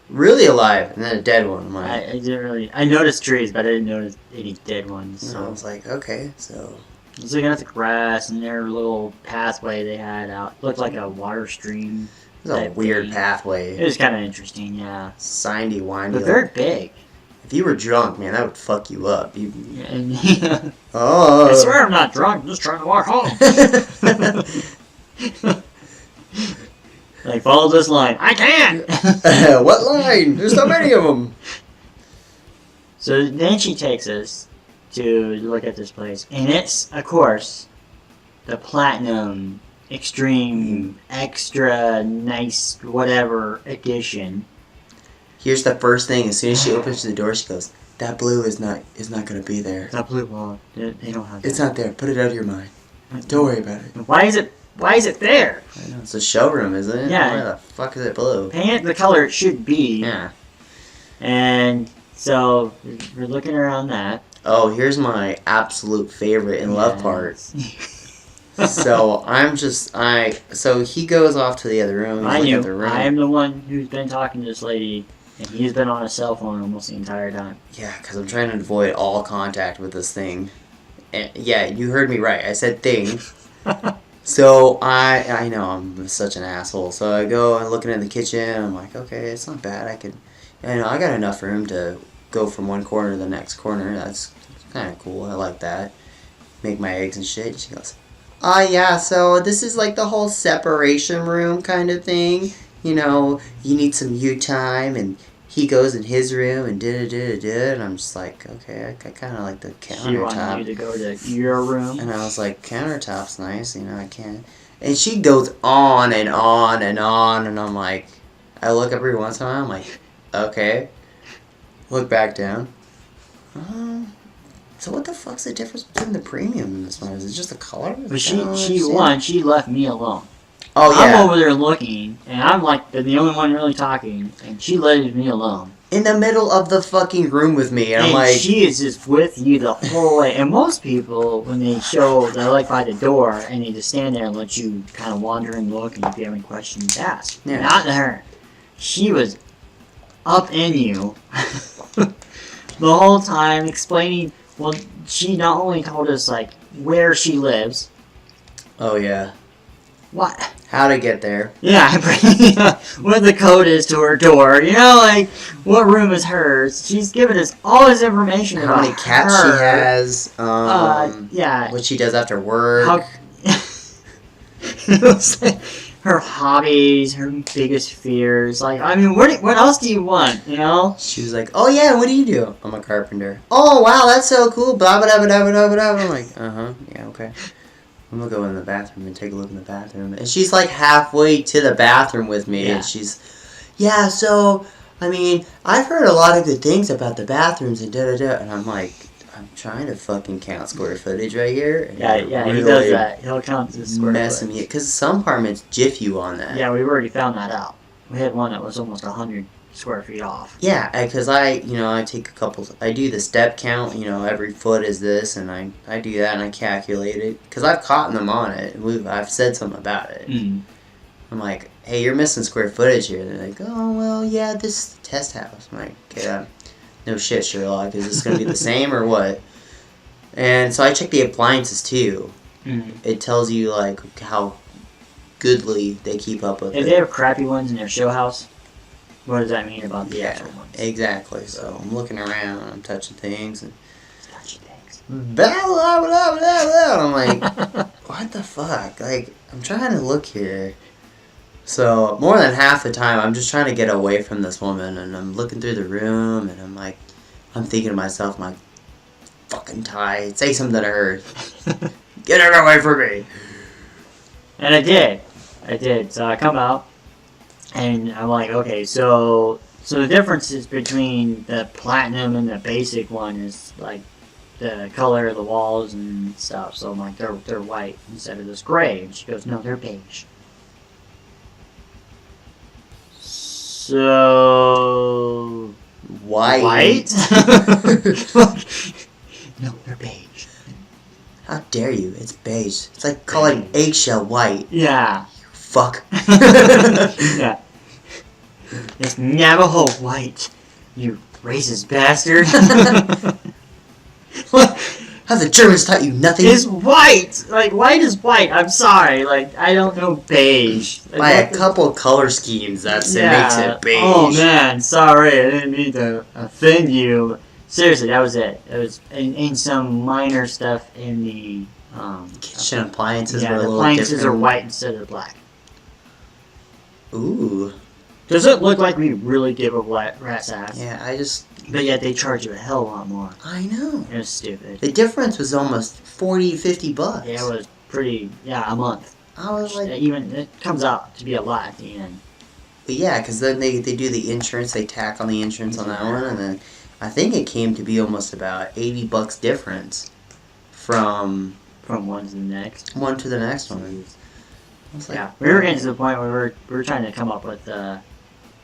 really alive, and then a dead one. I didn't really. I noticed trees, but I didn't notice any dead ones. So I was like, okay, so. I was looking at the grass and their little pathway they had out. Looked like a water stream. It was a weird pathway. It was kind of interesting, yeah. Sandy, windy. But very big. If you were drunk, man, that would fuck you up. Oh. I swear I'm not drunk. I'm just trying to walk home. Like, follow this line. I can't! What line? There's so many of them. So then she takes us to look at this place. And it's, of course, the Platinum Extreme Extra Nice Whatever Edition. Here's the first thing. As soon as she opens the door, she goes, that blue is not going to be there. That blue wall. They don't have that. It's not there. Put it out of your mind. Don't worry about it. Why is it there? I know. It's a showroom, isn't it? Yeah. Why the fuck is it blue? Paint it the color it should be. Yeah. And so we're looking around that. Oh, here's my absolute favorite and love part. So so he goes off to the other room. I am the one who's been talking to this lady, and he's been on his cell phone almost the entire time. Yeah, because I'm trying to avoid all contact with this thing. And, yeah, you heard me right. I said thing. So I know I'm such an asshole. So I go and looking in the kitchen. I'm like, okay, it's not bad. I got enough room to go from one corner to the next corner. That's kind of cool. I like that. Make my eggs and shit. She goes, yeah, so this is like the whole separation room kind of thing. You need some you time, and he goes in his room and and I'm just like, okay, I kind of like the countertop. She wanted you to go to your room. And I was like, countertop's nice, I can't. And she goes on and on and on, and I'm like, I look up every once in a while, I'm like, okay. Look back down. So what the fuck's the difference between the premium and this one? Is it just the color? But she left me alone. Oh, yeah. I'm over there looking, and I'm like the only one really talking, and she left me alone. In the middle of the fucking room with me, and I'm like... she is just with you the whole way. And most people, when they're like by the door, and they just stand there and let you kind of wander and look, and if you have any questions, ask. Yeah. Not her. She was up in you the whole time, explaining... Well, she not only told us, like, where she lives. Oh, yeah. What? How to get there. Yeah, what the code is to her door. Like, what room is hers. She's given us all this information How about many cats her. she has. Yeah. What she does after work. Her hobbies, her biggest fears. Like, I mean, what else do you want, She was like, oh yeah, what do you do? I'm a carpenter. Oh wow, that's so cool. Blah, blah, blah, blah, blah, blah. I'm like, yeah, okay. I'm gonna go in the bathroom and take a look in the bathroom. And she's like halfway to the bathroom with me, and she's, yeah, so, I mean, I've heard a lot of good things about the bathrooms and da-da-da. And I'm like, I'm trying to fucking count square footage right here. And yeah, he does that. He'll count the square footage. Because some apartments jiff you on that. Yeah, we've already found that out. We had one that was almost 100 square feet off. Yeah, because I take I do the step count, every foot is this, and I do that and I calculate it. Because I've caught them on it. I've said something about it. Mm. I'm like, hey, you're missing square footage here. They're like, oh, well, yeah, this is the test house. I'm like, yeah. No shit, Sherlock. Is this going to be the same or what? And so I check the appliances too. Mm-hmm. It tells you like how goodly they keep up with If it. they have crappy ones in their show house, what does that mean about the Yeah, actual ones? exactly. So I'm looking around, I'm touching things, and Touchy things. blah, blah, blah, blah, blah. And I'm like, what the fuck? Like, I'm trying to look here. So more than half the time, I'm just trying to get away from this woman, and I'm looking through the room, and I'm like, I'm thinking to myself, I'm like, fucking Ty, say something to her. Get her away from me. And I did. So I come out, and I'm like, okay, so the differences between the platinum and the basic one is like the color of the walls and stuff. So I'm like, they're white instead of this gray. And she goes, no, they're beige. So White? No, they're beige. How dare you? It's beige. It's like calling eggshell white. Yeah. Fuck. Yeah. It's Navajo white, you racist bastard. How the Germans taught you nothing? It's white! Like, white is white. I'm sorry. Like, I don't know beige. Like, By what a the- couple color schemes, it makes it beige. Oh, man. Sorry. I didn't mean to offend you. Seriously, that was it. It was in some minor stuff in the... Kitchen appliances yeah, were a the little appliances different. are white instead of black. Ooh. Does it look like we really give a rat's ass? Yeah, I just... But yet they charge you a hell of a lot more. I know. It was stupid. The difference was almost 40, 50 bucks. Yeah, it was pretty. Yeah, a month. I was like... Even it comes out to be a lot at the end. But yeah, because then they do the insurance, they tack on the insurance on that one, and then I think it came to be almost about 80 bucks difference from From one to the next. one to the next one. I was like, Yeah, we were getting to the point where we were trying to come up with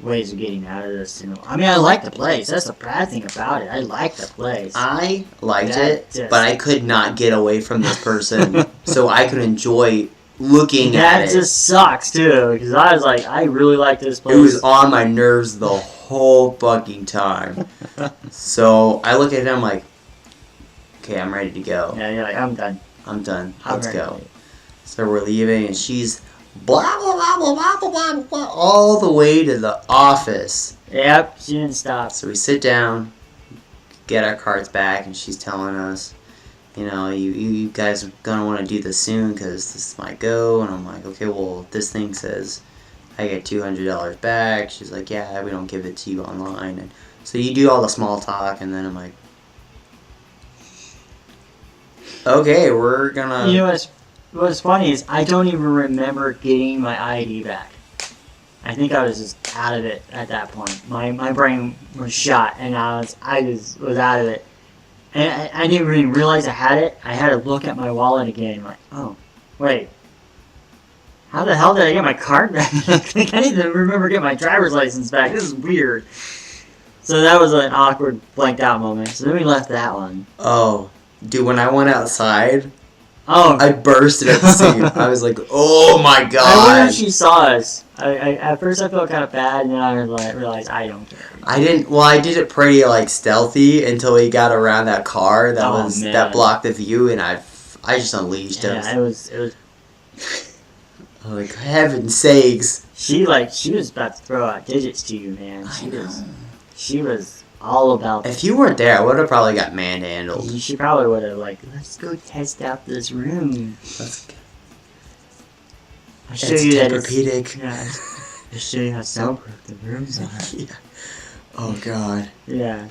ways of getting out of this. You know, I mean, I like the place. That's the bad thing about it. I like the place. I liked That it, just- but I could not get away from this person, so I could enjoy looking that at it. just sucks too, because I was like, I really like this place. It was on my nerves the whole fucking time. So I look at him like, okay, I'm ready to go. Yeah, you're like, I'm done. I'm done. I'm Let's ready. go. So we're leaving, and she's blah blah blah blah blah blah blah blah all the way to the office. Yep, she didn't stop. So we sit down, get our cards back, and she's telling us, you know, you guys are gonna want to do this soon because this might go. And I'm like, okay, well, this thing says I get $200 back. She's like, yeah, we don't give it to you online. And so you do all the small talk, and then I'm like, okay, we're gonna. You know what's funny is I don't even remember getting my ID back. I think I was just out of it at that point. My brain was shot, and I just was out of it. And I didn't even realize I had it. I had to look at my wallet again. Like, oh, wait. How the hell did I get my card back? I can't even remember getting my driver's license back. This is weird. So that was an awkward, blanked out moment. So then we left that one. Oh, dude, when I went outside, Oh, I bursted at the scene. I was like, oh my I wonder god. if she saw us. At first I felt kind of bad, and then I realized I don't care. I did it pretty like stealthy until we got around that car that Oh, was man. that blocked the view, and I just unleashed it. Yeah, it was. I was like, heaven's sakes. She was about to throw out digits to you, man. She was all about. If you weren't there, I would have probably got manhandled. She probably would have let's go test out this room. That's, I'll show it's you that Tempur-Pedic. Yeah, I'll show you how soundproof the rooms are. Yeah. Oh god. Yeah,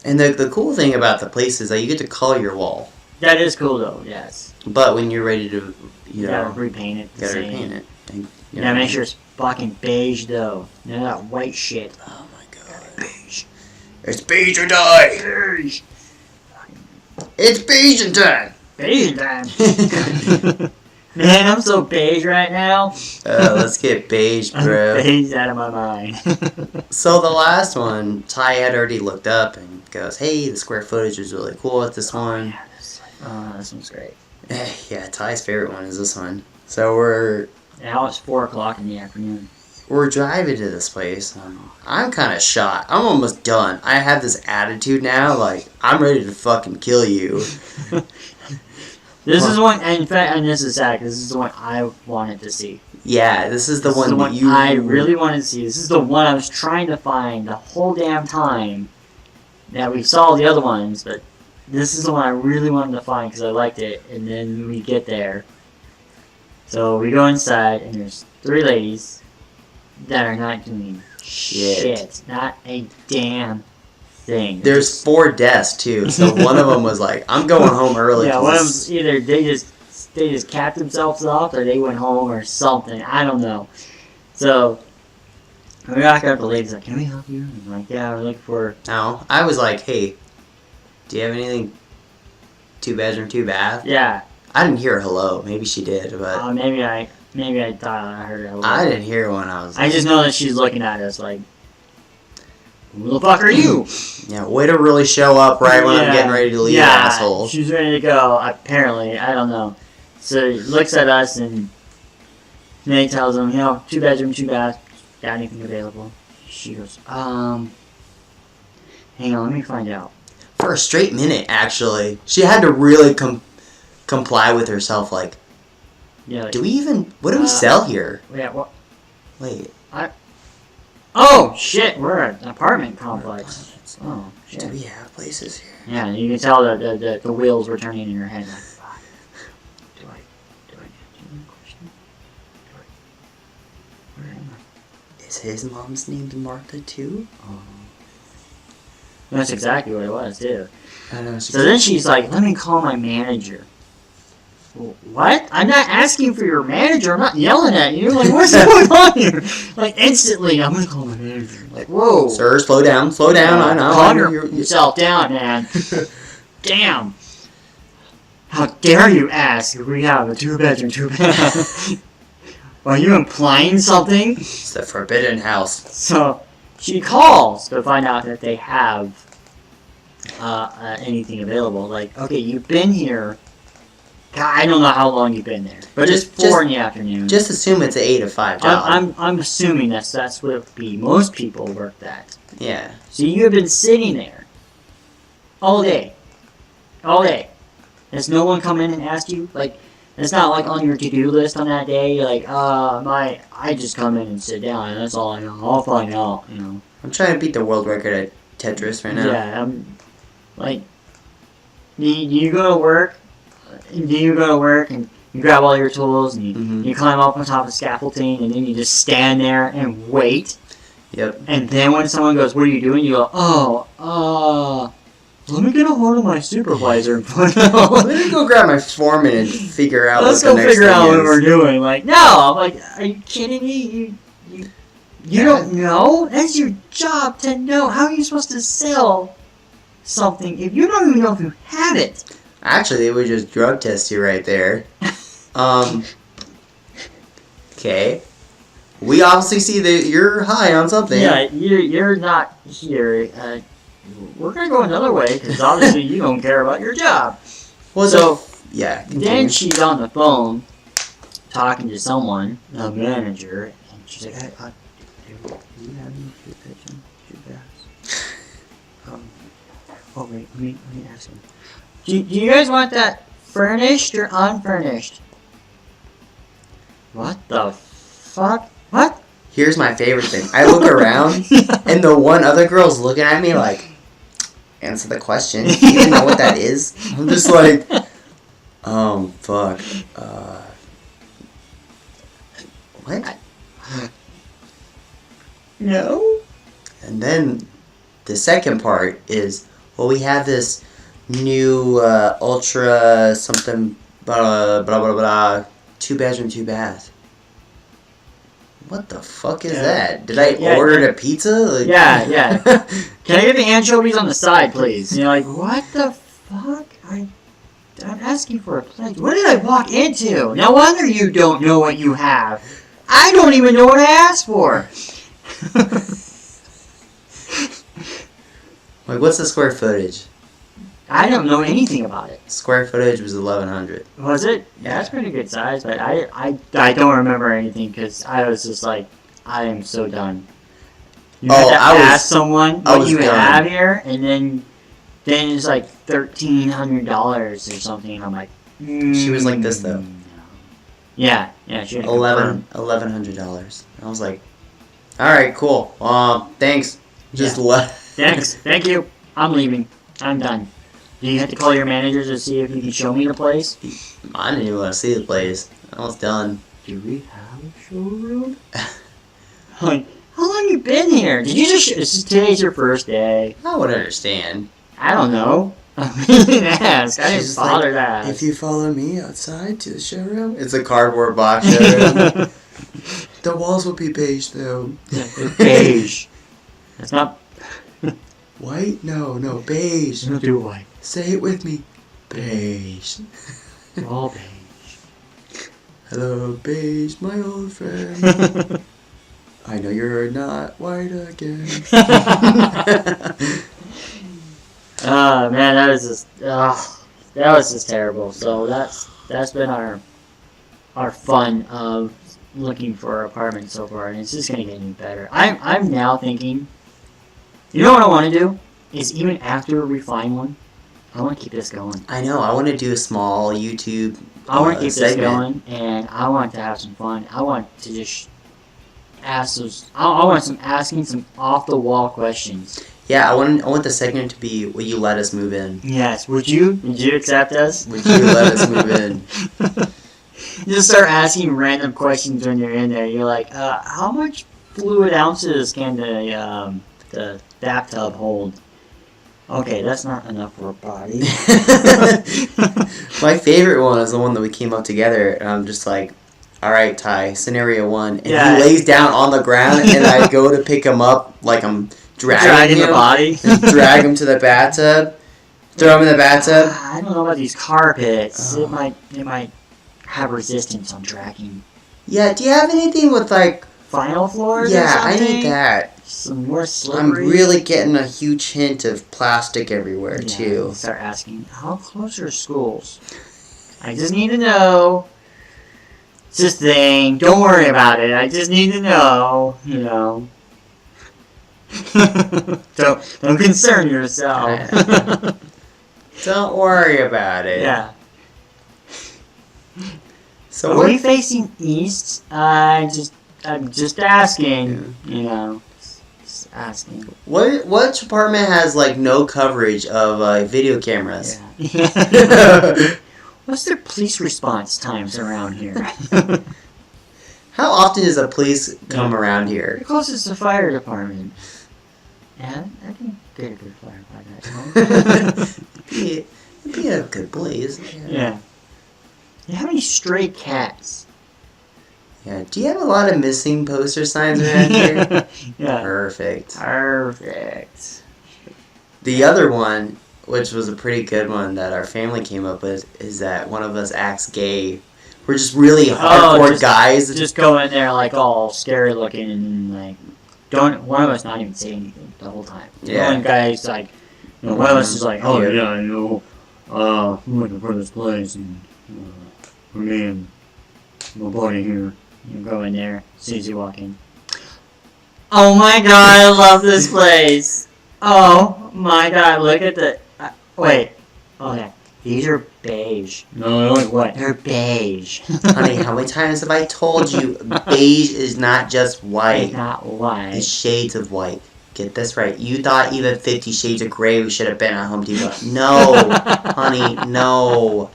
And the cool thing about the place is that you get to color your wall. that is cool though. Yes, But when you're ready to, you gotta repaint it. you gotta repaint it. And, you Yeah, know, make sure it's fucking beige though. None of that white shit. Oh my god. Beige. It's beige or die. Beige. It's beige and time. Beige time. Man, I'm so beige right now. Let's get beige, I'm bro. beige out of my mind. So the last one, Ty had already looked up and goes, hey, the square footage is really cool at this one. Yeah, this one's great. Yeah, Ty's favorite one is this one. So we're Now it's 4 o'clock in the afternoon. driving to this place. I'm kind of shot. I'm almost done. I have this attitude now, like, I'm ready to fucking kill you. This is one, and in fact, and this is sad because this is the one I wanted to see. Yeah, this is the This is one the that you. I really wanted to see. This is the one I was trying to find the whole damn time. That we saw the other ones, but this is the one I really wanted to find because I liked it. And then we get there. So we go inside, and there's 3 ladies that are not doing shit. Not a damn thing. There's 4 deaths too, so one of them was like, "I'm going home early." Yeah, 'cause one of this- them either they just capped themselves off, or they went home, or something. I don't know. So we walk up to the ladies like, "Can we help you?" And I'm like, "Yeah, we're looking for." No, I was like, "Hey, do you have anything 2 bedroom, 2 bath?" Yeah, I didn't hear a hello. Maybe she did, but maybe I thought I heard it. I didn't hear one. I was. I just know that she's looking at us like, "Who the fuck are you?" Yeah, way to really show up right when I'm getting ready to leave, asshole. She's ready to go. Apparently, I don't know. So he looks at us and then he tells them, 2 bedroom, 2 bath. Got anything available? She goes, hang on, let me find out. For a straight minute, actually, she had to really comply with herself. Like, Yeah. what do we sell here? Yeah. What? Wait, Oh shit! We're at an apartment complex. Oh do shit. we have places here? Yeah, you can tell that the wheels were turning in your head. Like, fuck. Do I answer the question? Where am I? Is his mom's named Martha too? Oh. That's exactly what it was too. I know. So then she's like, "Let me call my manager." Well, what? I'm not asking for your manager. I'm not yelling at you. Like, what's going on here? Like, instantly, I'm gonna call my manager. Like, whoa. Sir, slow down. Slow down. I know. Calm yourself down, man. Damn. How dare you ask if we have a 2 bedroom, 2 bath? Are you implying something? It's the forbidden house. So she calls to find out that they have anything available. Like, okay, you've been here. God, I don't know how long you've been there, but it's 4 in the afternoon. Just assume it's an 8 to 5 job. I'm assuming that's what it would be. Most people work that. Yeah. So you have been sitting there all day. Has no one come in and asked you? Like, it's not like on your to-do list on that day. You're like, I just come in and sit down, and that's all I know. I'll find out, I'm trying to beat the world record at Tetris right now. Yeah, I'm like, do you go to work? Do you go to work and you grab all your tools and you climb up on top of scaffolding and then you just stand there and wait? Yep. And then when someone goes, "What are you doing?" You go, let me get a hold of my supervisor and find out. Let me go grab my foreman and figure out Let's what go the next figure out thing what is. we're doing. Like, no, I'm like, are you kidding me? You don't know? That's your job to know. How are you supposed to sell something if you don't even know if you have it? Actually, they would just drug test you right there. Okay. We obviously see that you're high on something. Yeah, you're not here. We're gonna go another way because obviously you don't care about your job. Well, So yeah. Continue. then she's on the phone talking to someone, a manager, and she's like, "Hey, do you have any 2 bedroom, 2 baths?" Oh wait, let me ask him. Do you guys want that furnished or unfurnished? What the fuck? What? Here's my favorite thing. I look around, and the one other girl's looking at me like, answer the question. Do you even know what that is? I'm just like, fuck. What? No. And then the second part is, well, we have this new ultra something blah blah blah blah 2 bedroom 2 bath. What the fuck is that? Did I order a pizza? Like, Yeah. Can I get the anchovies on the side, please? And you're like, what the fuck? I'm asking for a plate. What did I walk into? No wonder you don't know what you have. I don't even know what I asked for. Like, what's the square footage? I don't know anything about it. Square footage was 1,100. Was it? Yeah, that's pretty good size, but I don't remember anything because I was just like, I am so done. You have to ask someone what you have here, and then it's like $1,300 or something. I'm like, She was like this, though. No. Yeah, she had to confirm. $1,100. I was like, all right, cool. Thanks. Just left. Thanks. Thank you. I'm leaving. I'm done. Do you have to call your managers to see if you can show me the place? I didn't even want to see the place. I was done. Do we have a showroom? Like, how long you been here? Did you just today's your first day? I would understand. I don't know. I didn't ask. I didn't She's bother to like, ask. if you follow me outside to the showroom, it's a cardboard box showroom. The walls will be beige though. Beige. That's not White? No, beige. don't do white. Say it with me. Beige. All beige. Hello, beige, my old friend. I know you're not white again. Oh man, that was just terrible. So that's been our fun of looking for apartments so far, and it's just gonna get any better. I'm now thinking, you know what I want to do is even after we find one, I want to keep this going. I know, I want to do a small YouTube I want to keep this segment. going, and I want to have some fun. I want to just ask those. I want asking some off the wall questions. Yeah, I want the segment to be, will you let us move in? Yes. Would you accept us? Would you let us move in? Just start asking random questions when you're in there. You're like, how much fluid ounces can the bathtub hold? Okay, that's not enough for a body. My favorite one is the one that we came up together, and I'm just like, all right, Ty, scenario 1. And Yeah. he lays down on the ground, and I go to pick him up like I'm dragging the him, body. and drag him to the bathtub, throw him in the bathtub. I don't know about these carpets. Oh. It might have resistance on dragging. Yeah, do you have anything with like, Vinyl floors or yeah, I something? need that. Some more I'm slippery. really getting a huge hint of plastic everywhere, Yeah, too. start asking, how close are schools? I just need to know. It's this thing. Don't worry about it. I just need to know. You know. don't concern yourself. Don't worry about it. Yeah. So Are what? we facing east? I'm just asking. You know. Just asking. Which apartment has like no coverage of video cameras? Yeah. What's their police response times around here? How often does the police come Yeah. around here? The closest to fire department. Yeah, I can get a good firefighter. Be a good blaze. Yeah. You have any stray cats? Yeah. Do you have a lot of missing poster signs around here? Yeah. Perfect. Perfect. The other one, which was a pretty good one that our family came up with, is that one of us acts gay. We're just really hardcore guys. Just go in there like all scary looking and like one of us not even say anything the whole time. Yeah. One guy's like, one of us is like, oh Yeah. yeah, I know. I'm looking for this place and me and my buddy here. You go in there, as soon as you walk in. Oh my god, I love this place. Oh my god, look at the. Wait. Okay. These are beige. No, what? They're beige. Honey, how many times have I told you beige is not just It's white? not white. It's shades of white. Get this right. You thought even 50 Shades of Grey we should have been at Home Depot. No, honey, no.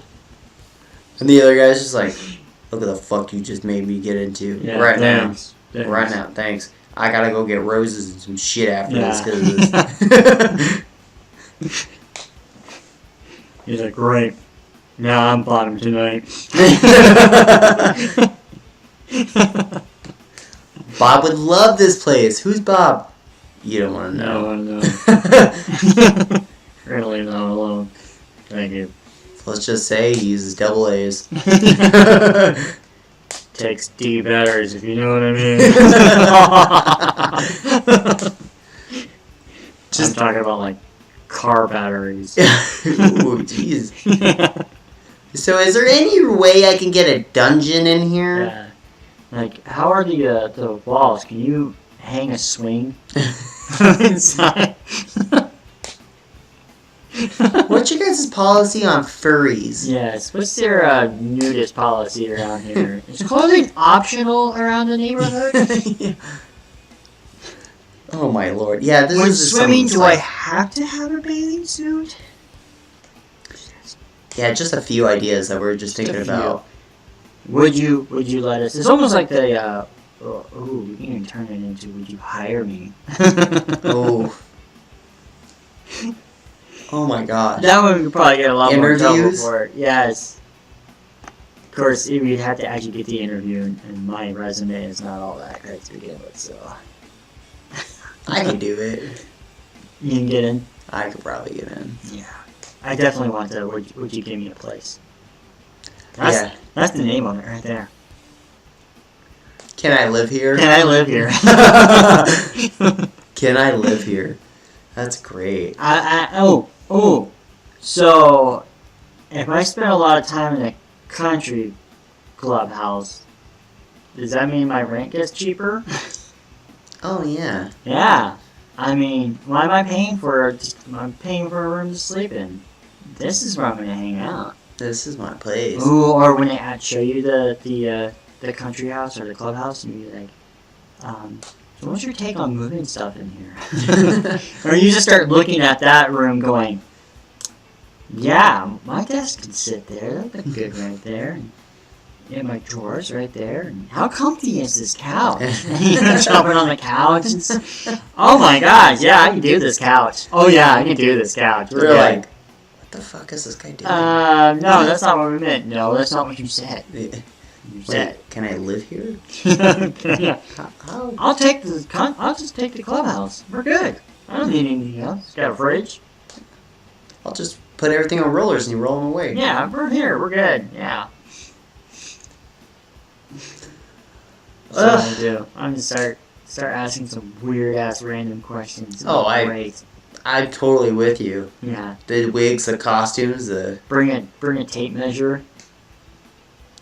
And the other guy's just like, look at the fuck you just made me get into Thanks. Right now, thanks. I gotta go get roses and some shit after this Yeah. because of this. He's like, great. Now I'm bottom tonight. Bob would love this place. Who's Bob? You don't want to know. No. Really, not alone. Thank you. Let's just say he uses double A's. Takes D batteries, if you know what I mean. Just I'm talking about like car batteries. Ooh, jeez. So is there any way I can get a dungeon in here? Yeah. Like, how are the walls? Can you hang a swing inside? What What's your guys' policy on furries? Yes. What's their nudist policy around here? Is clothing optional around the neighborhood? Oh my lord! Yeah, this When is swimming, some, do I like- have to have a bathing suit? Yeah, just a few ideas that we're just Just a thinking few. about. Would you let us? It's almost like the we can even turn it into would you hire me? Oh. Oh my gosh. That one we could probably get a lot more trouble Interviews? for it. Yes. Of course, we'd have to actually get the interview, and my resume is not all that great to begin with, so I could do it. you can get in. I could probably get in. Yeah, I definitely want to. Would you give me a place? That's, Yeah. that's the name on it right there. Can I live here? Can I live here? Can I live here? That's great. So if I spend a lot of time in a country clubhouse, does that mean my rent gets cheaper? Oh yeah. Yeah. I mean, why am I paying for? I'm paying for a room to sleep in. This is where I'm gonna hang out. This is my place. Ooh, or when they show you the country house or the clubhouse, and you're like, so what's your take on moving stuff in here? Or you just start looking at that room, going, yeah, my desk can sit there. That looks good right there. And yeah, my drawers right there. And how comfy is this couch? And you're jumping on the couch. And oh my gosh, yeah, I can do this couch. Oh yeah, I can do this couch. We're We're good. like, what the fuck is this guy doing? No, that's not what we meant. No, that's not what you said. You said. Wait, can I live here? Yeah. How? I'll just take the clubhouse. We're good. I don't need anything else. Got a fridge. I'll just put everything on rollers and you roll them away. Yeah, we're here. We're good. Yeah. That's what I'm gonna do. I'm gonna start asking some weird ass random questions. Oh, Great. I'm totally with you. Yeah. The wigs, the costumes, the... Bring a tape measure.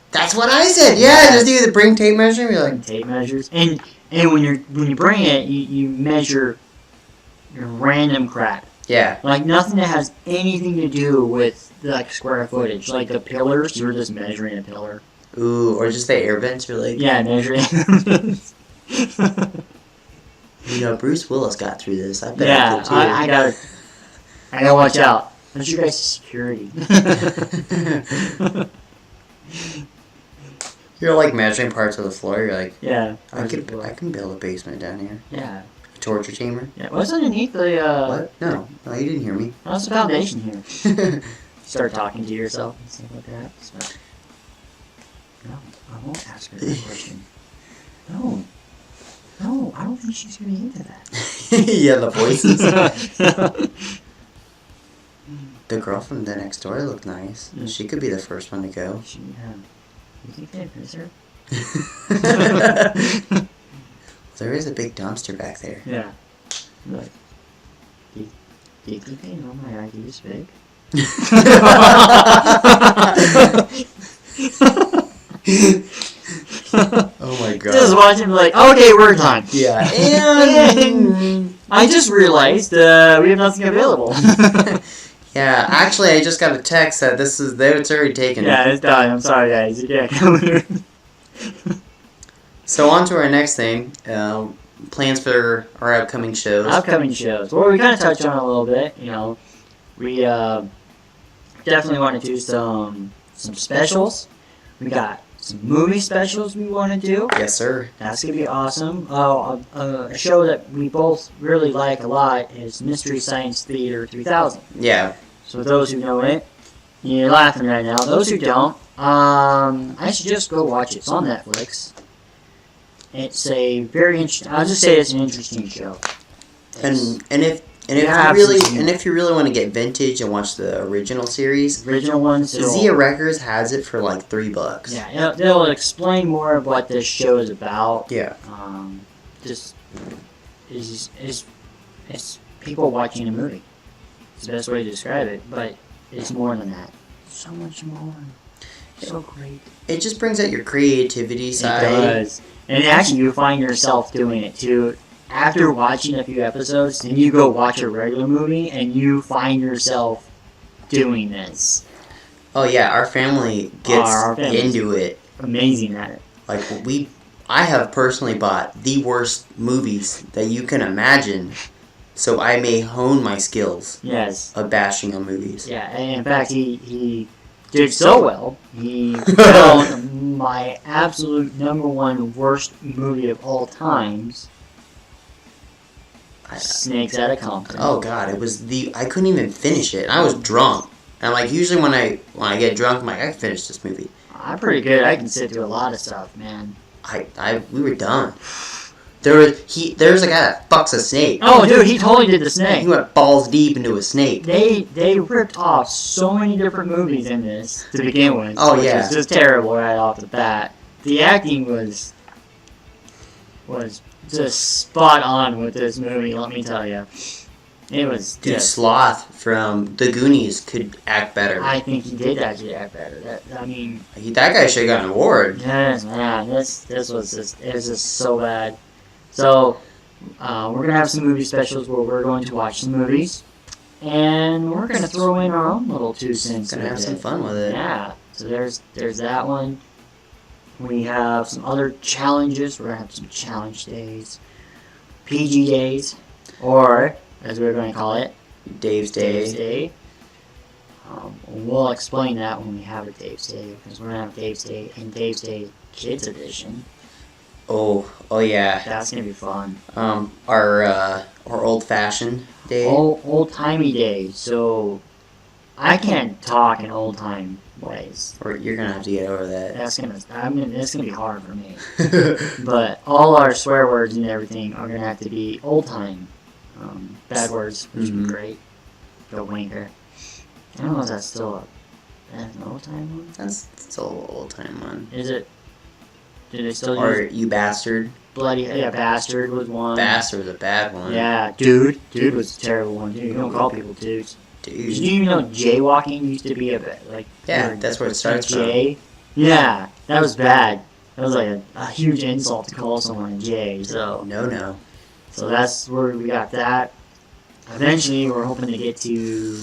That's what I said! Yeah, just do the bring tape measure and be like... Bring tape measures. And when you bring it, you measure your random crap. Yeah. Like nothing that has anything to do with like square footage. Like the pillars, you're just measuring a pillar. Ooh, or just the air vents, you're like... Yeah, measuring. You know, Bruce Willis got through this. I bet Yeah, I could too. I gotta watch out. That's your guys' security. You're like measuring parts of the floor. You're like, Yeah. I can build a basement down here. Yeah. A torture chamber. Yeah. What's underneath the What? No, you didn't hear me. What's the foundation here? Start talking to yourself and stuff like that. So, no, I won't ask her that question. No, I don't think she's gonna be into that. Yeah, the voices. The girl from the next door looked nice. Mm. She could be the first one to go. She, you think they'd miss her? There is a big dumpster back there. Yeah. Like, do you think they know my ID is big? Oh my god. Just watch him like, okay, work time. Yeah. And I just realized we have nothing available. yeah, actually, I just got a text that it's already taken. Yeah, it's done. I'm sorry, guys. You can't come here. So on to our next thing. Plans for our upcoming shows. Upcoming shows. Well, we kind of touched on it a little bit. You know, we definitely want to do some specials. We got some movie specials we want to do. Yes, sir. That's gonna be awesome. A show that we both really like a lot is Mystery Science Theater 3000. Yeah. So those who know it, you're laughing right now. Those who don't, I suggest go watch it. It's on Netflix. It's a very interesting. I'll just say it's an interesting show. And if Yeah, you really want to get vintage and watch the original series, Original ones. Zia Records has it for like $3. Yeah, they'll explain more of what this show is about. Yeah. Just it's people watching a movie. It's the best way to describe it, but it's more than that. So much more. So great. It just brings out your creativity side. It does. And actually, you find yourself doing it too. After watching a few episodes, then you go watch a regular movie, and you find yourself doing this. Oh yeah, our family gets Our family's into it. Amazing at it. Like I have personally bought the worst movies that you can imagine, so I may hone my skills Yes. of bashing on movies. Yeah, and in fact, he did so well. He found my absolute number one worst movie of all times, Snakes at a Compton. Oh god, it was I couldn't even finish it. I was drunk. And like usually when I get drunk, I'm like, I can finish this movie. I'm pretty good. I can sit through a lot of stuff, man. We were done. There was a guy that fucks a snake. Oh, dude, he totally did the He snake. went balls deep into a snake. They ripped off so many different movies in this to begin with. Oh, which yeah. was just terrible right off the bat. The acting was just spot on with this movie. Let me tell you, it was Dude, just. Sloth from The Goonies could act better. I think he did actually act better. That guy should have got an award. Yes, man, this was just so bad. So, we're gonna have some movie specials where we're going to watch some movies, and we're gonna throw in our own little 2 cents. Gonna with have some it. fun with it. Yeah. So there's that one. We have some other challenges. We're gonna have some challenge days, PG days, or as we're going to call it, Dave's Dave's Day. Day. We'll explain that when we have a Dave's Day, because we're gonna have Dave's Day and Dave's Day Kids Edition. Oh yeah. That's gonna be fun. Our old fashioned day. Old timey day. So I can't talk in old time ways. Or you're gonna have to get over that. It's gonna be hard for me. But all our swear words and everything are gonna have to be old time. Bad words, which would be great. Go wanker. I don't know if that's an old time one. That's still an old time one. Is it? Do they still Or use you bastard. bloody? Yeah, bastard was one. Bastard was a bad one. Yeah, dude. Dude was a terrible one. Dude, you don't call people dudes. Did Dude. you even know jaywalking used to be a bit like? Yeah, that's where it starts from. Jay. Yeah, that was bad. That was like a huge insult to call someone a Jay. So that's where we got that. Eventually, we're hoping to get to.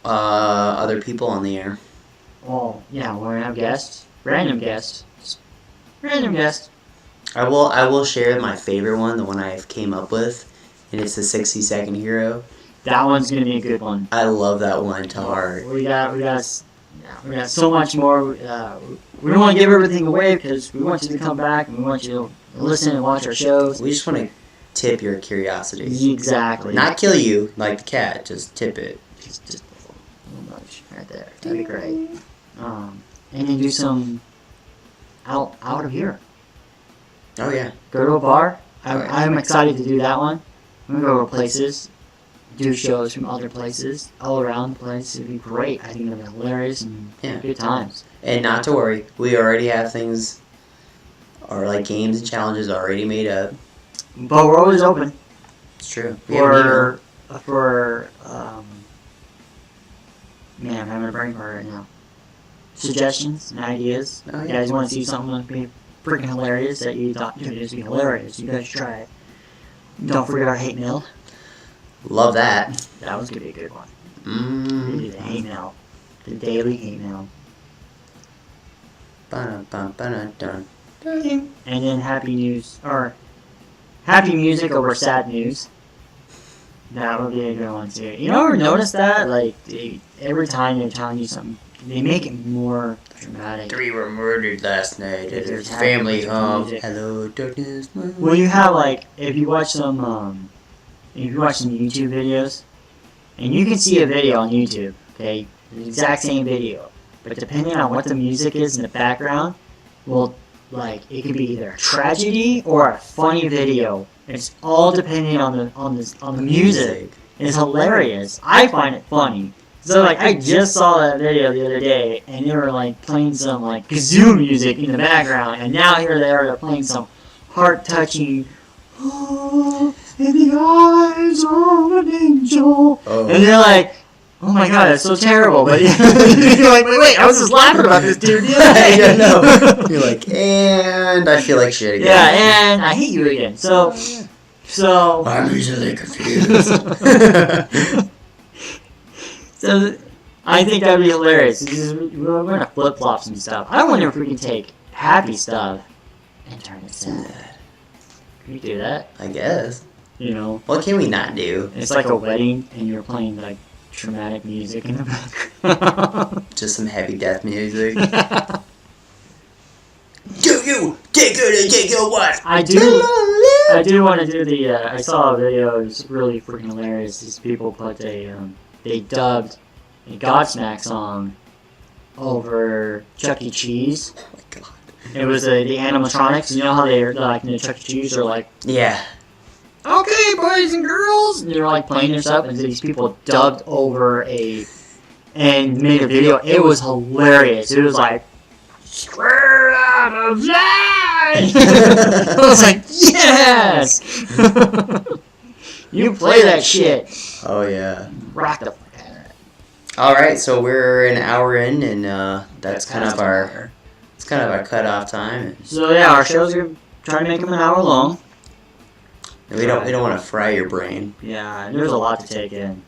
Other people on the air. Well, yeah, we're gonna have guests, random guests. I will share my favorite one, the one I came up with, and it's the 60-second hero. That one's gonna be a good one. I love that one to heart. We got so much more. We don't want to give everything away because we want you to come back and we want you to listen and watch our shows. We just want to tip your curiosity. Exactly. Not kill you like the cat, just tip it. Just a little nudge right there. That'd be great. And then do some out of here. Oh yeah. Go to a bar. I'm excited to do that one. I'm gonna go to places, do shows from other places all around the place. It'd be great. I think it'll be hilarious and good times. And not to worry, we already have things, or like games and challenges already made up. But we're always open It's true. We have an email. for man, I'm having a brain fart right now. Suggestions and ideas. Oh, You yeah. guys want to see something that be freaking hilarious that you thought, dude, this would be hilarious. You guys should try it. Don't forget our hate mail. Love that. That was gonna be a good one. We Mm. do the hate mail, the daily hate mail, Ba-dum-bum-ba-dum-dum. and then happy news or happy music over sad news. That would be a good one too. You ever notice that? Like every time they're telling you something, they make it more dramatic. 3 were murdered last night at There's his family happy home. music. Hello, darkness, my Well, you have like if you watch some YouTube videos, and you can see a video on YouTube, okay, the exact same video, but depending on what the music is in the background, well, like it could be either a tragedy or a funny video. It's all depending on the music. It's hilarious. I find it funny. So like I just saw that video the other day, and they were like playing some like kazoo music in the background, and now here they are, they're playing some heart-touching. Oh, in the eyes of an angel, Oh. and they're like, "Oh my god, that's so terrible!" But you're like, "Wait, I was just laughing about this dude the other day." Yeah, no. You're like, and I feel like shit again. Yeah, and I hate you again. So I'm easily confused. so I think that'd be hilarious. We're gonna flip flop some stuff. I wonder if we can take happy stuff and turn it sad. Can we do that? I guess. You know, What can we not do? it's like a wedding and you're playing like traumatic music in the background. Just some heavy death music. Do you take her to take your wife? I do want to do the. I saw a video. It was really freaking hilarious. These people put they dubbed a Godsmack song over Chuck E. Cheese. Oh my god. It was the animatronics. You know how they're like in the Chuck E. Cheese are like, Yeah. okay, boys and girls, and they're like playing their stuff, and these people dubbed over and made a video. It was hilarious. It was like, square out of line. I was like, yes. You play that shit. Oh yeah. Rock the fuck out of it. All right, so we're an hour in, and that's kind of our cutoff time. So yeah, our shows are trying to make them an hour long. And we don't want to fry your brain. Yeah, there's a lot to take in.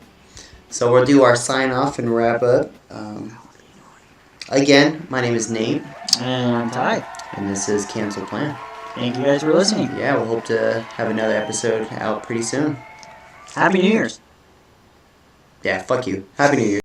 So we'll do our sign off and wrap up. Again, my name is Nate, And I'm Ty. and this is Cancel Plan. Thank you guys for listening. Yeah, we'll hope to have another episode out pretty soon. Happy New Year's. Yeah, fuck you. Happy New Year.